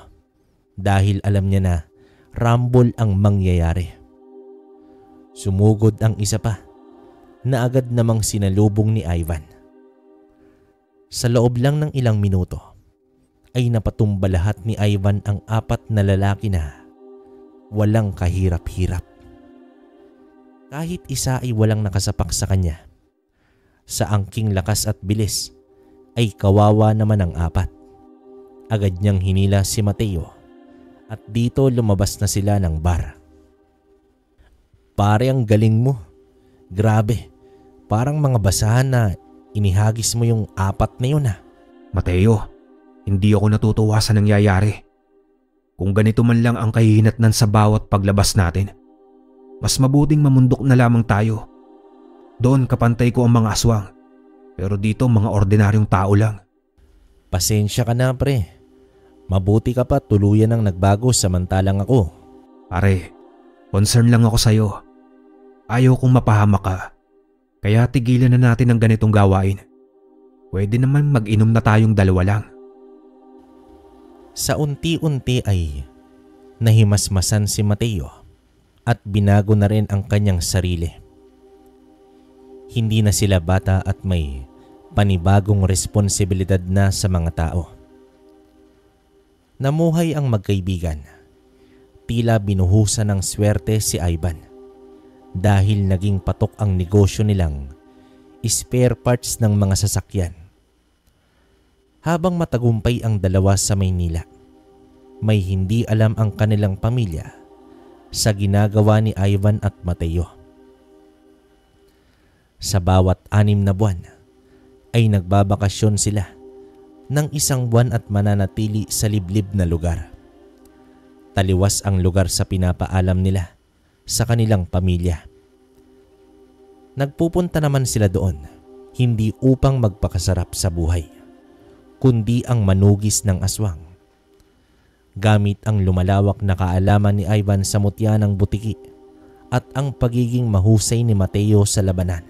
[SPEAKER 1] dahil alam niya na rambol ang mangyayari. Sumugod ang isa pa na agad namang sinalubong ni Ivan. Sa loob lang ng ilang minuto ay napatumba lahat ni Ivan ang 4 na lalaki na walang kahirap-hirap. Kahit isa ay walang nakasapak sa kanya. Sa angking lakas at bilis ay kawawa naman ang apat. Agad niyang hinila si Mateo at dito lumabas na sila ng bar. Pare, ang galing mo. Grabe, parang mga basahan na inihagis mo yung apat na yun ah.
[SPEAKER 2] Mateo, hindi ako natutuwa sa nangyayari. Kung ganito man lang ang kahihinatnan sa bawat paglabas natin, mas mabuting mamundok na lamang tayo. Doon kapantay ko ang mga aswang, pero dito mga ordinaryong tao lang.
[SPEAKER 1] Pasensya ka na pre. Mabuti ka pa tuluyan ang nagbago samantalang ako.
[SPEAKER 2] Pare, concern lang ako sa'yo. Ayaw kong mapahamak ka. Kaya tigilan na natin ang ganitong gawain. Pwede naman mag-inom na tayong dalawa lang.
[SPEAKER 1] Sa unti-unti ay nahimasmasan si Mateo at binago na rin ang kanyang sarili. Hindi na sila bata at may panibagong responsibilidad na sa mga tao. Namuhay ang magkaibigan. Tila binuhusan ng swerte si Ivan dahil naging patok ang negosyo nilang spare parts ng mga sasakyan. Habang matagumpay ang dalawa sa Maynila, may hindi alam ang kanilang pamilya sa ginagawa ni Ivan at Mateo. Sa bawat 6 na buwan ay nagbabakasyon sila ng 1 buwan at mananatili sa liblib na lugar. Taliwas ang lugar sa pinapaalam nila sa kanilang pamilya. Nagpupunta naman sila doon hindi upang magpakasarap sa buhay, kundi ang manugis ng aswang. Gamit ang lumalawak na kaalaman ni Ivan sa mutya ng butiki at ang pagiging mahusay ni Mateo sa labanan,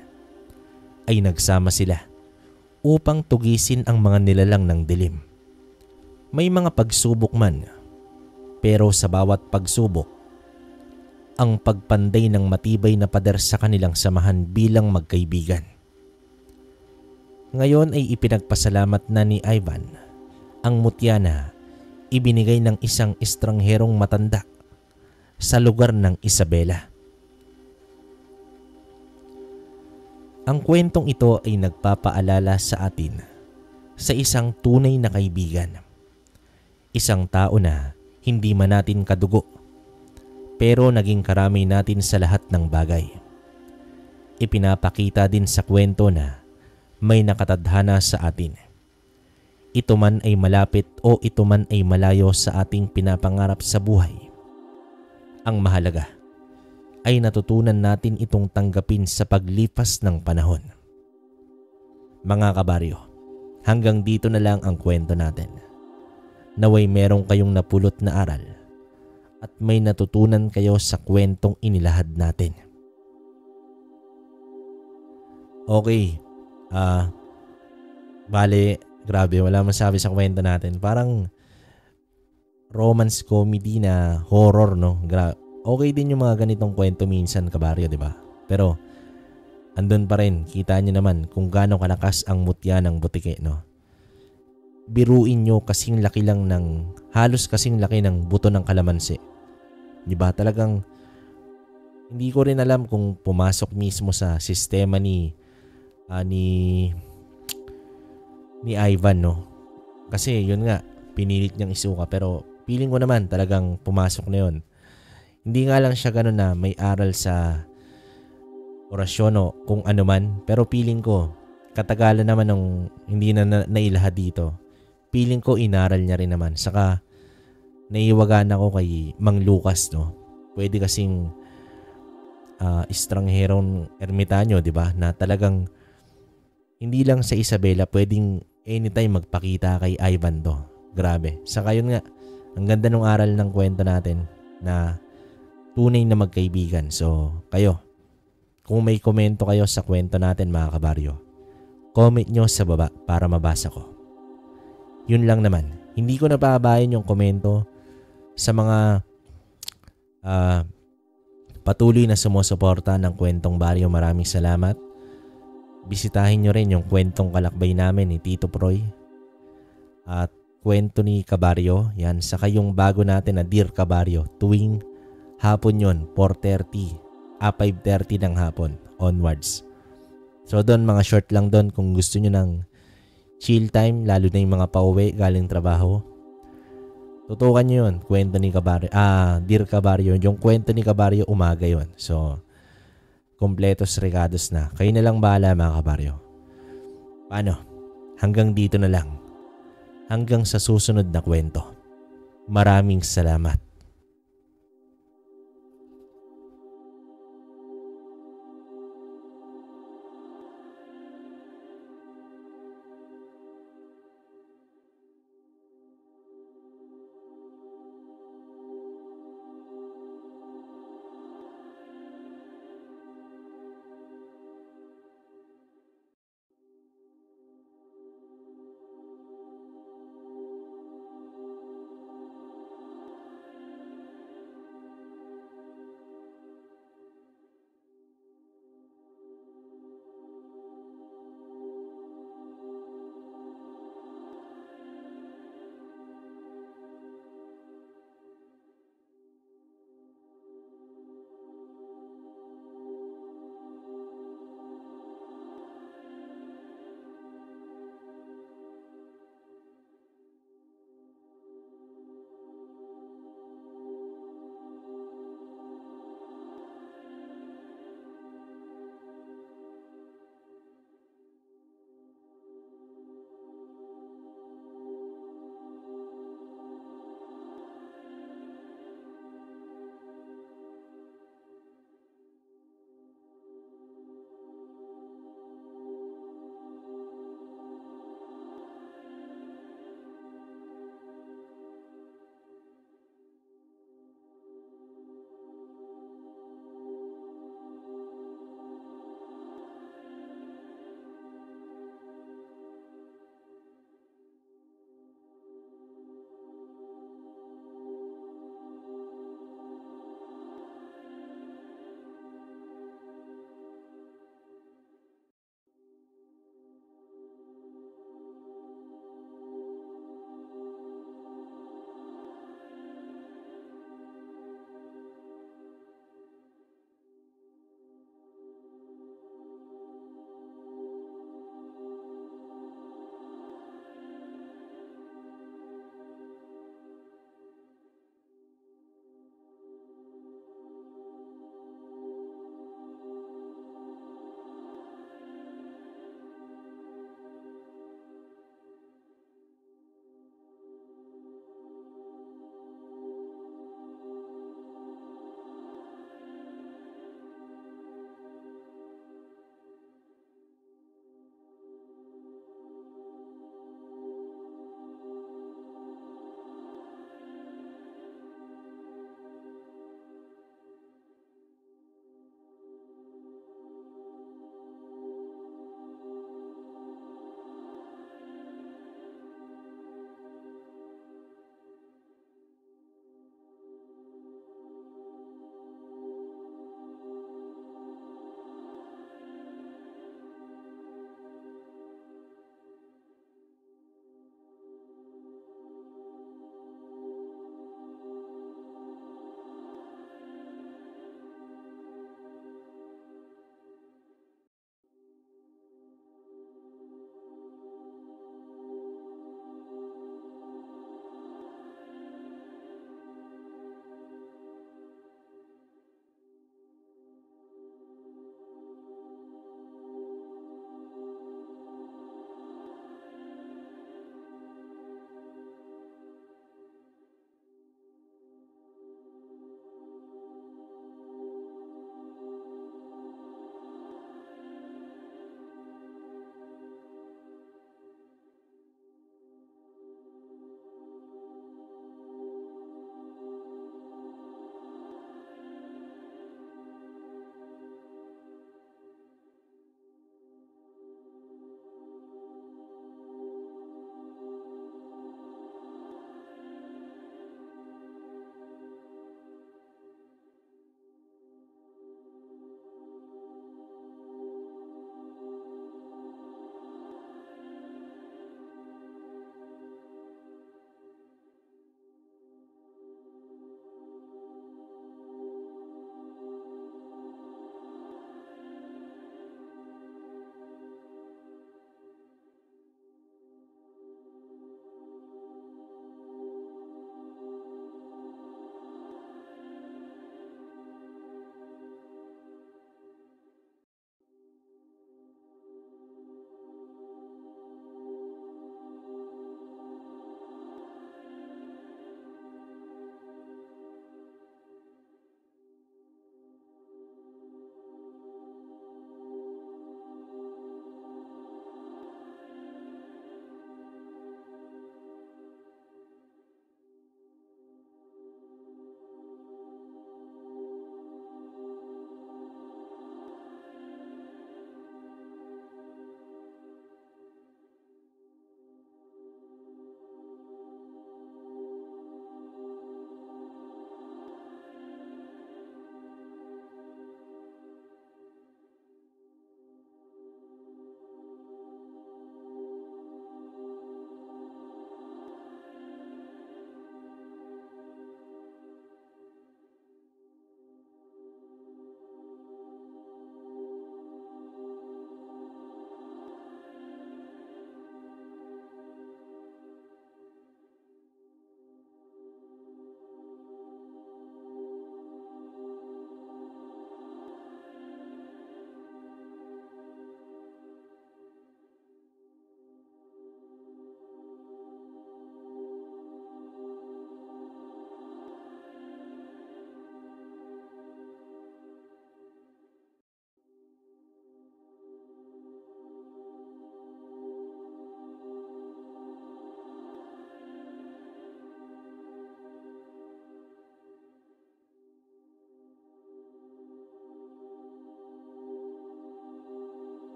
[SPEAKER 1] ay nagsama sila upang tugisin ang mga nilalang ng dilim. May mga pagsubok man, pero sa bawat pagsubok, ang pagpanday ng matibay na pader sa kanilang samahan bilang magkaibigan. Ngayon ay ipinagpasalamat na ni Ivan ang mutya na ibinigay ng isang estrangherong matanda sa lugar ng Isabela. Ang kwentong ito ay nagpapaalala sa atin sa isang tunay na kaibigan. Isang tao na hindi man natin kadugo, pero naging karamay natin sa lahat ng bagay. Ipinapakita din sa kwento na may nakatadhana sa atin. Ito man ay malapit o ito man ay malayo sa ating pinapangarap sa buhay. Ang mahalaga ay natutunan natin itong tanggapin sa paglipas ng panahon. Mga kabaryo, hanggang dito na lang ang kwento natin. Naway merong kayong napulot na aral at may natutunan kayo sa kwentong inilahad natin. Okay, bale, grabe, wala masabi sa kwento natin. Parang romance comedy na horror, no? Okay din yung mga ganitong kwento minsan, kabaryo, di ba? Pero andun pa rin, kita nyo naman kung gaano kalakas ang mutya ng butike, no? Biruin nyo kasing laki lang ng, halos kasing laki ng buto ng kalamansi. Di ba? Talagang hindi ko rin alam kung pumasok mismo sa sistema ni Ivan, no? Kasi yun nga, pinilit niyang isuka, pero feeling ko naman talagang pumasok na yun. Hindi nga lang siya ganun na may aral sa orasyon o kung ano man. Pero feeling ko, katagalan naman nung hindi na nailahad dito. Feeling ko inaral niya rin naman. Saka naiwagan ako kay Mang Lucas, no? Pwede kasing estrangherong ermitanyo, di ba? Na talagang hindi lang sa Isabela, pwedeng anytime magpakita kay Ivan to. Grabe. Saka yun nga, ang ganda ng aral ng kwento natin na tunay na magkaibigan. So, kayo, kung may komento kayo sa kwento natin mga kabaryo, comment nyo sa baba para mabasa ko. Yun lang naman. Hindi ko nababayan yung komento sa mga patuloy na sumusuporta ng Kwentong Baryo. Maraming salamat. Bisitahin nyo rin yung kwentong kalakbay namin ni Tito Proy at kwento ni Kabaryo. Yan, saka yung bago natin na Dear Kabaryo tuwing Hapon yun, 4:30. 5:30 ng hapon onwards. So doon, mga short lang doon kung gusto nyo ng chill time, lalo na yung mga pauwi galing trabaho. Tutukan nyo yun, kwento ni Kabaryo. Dear Kabaryo, yung kwento ni Kabaryo umaga yun. So, kompletos regados na. Kayo na lang bahala mga Kabaryo. Paano? Hanggang dito na lang. Hanggang sa susunod na kwento. Maraming salamat.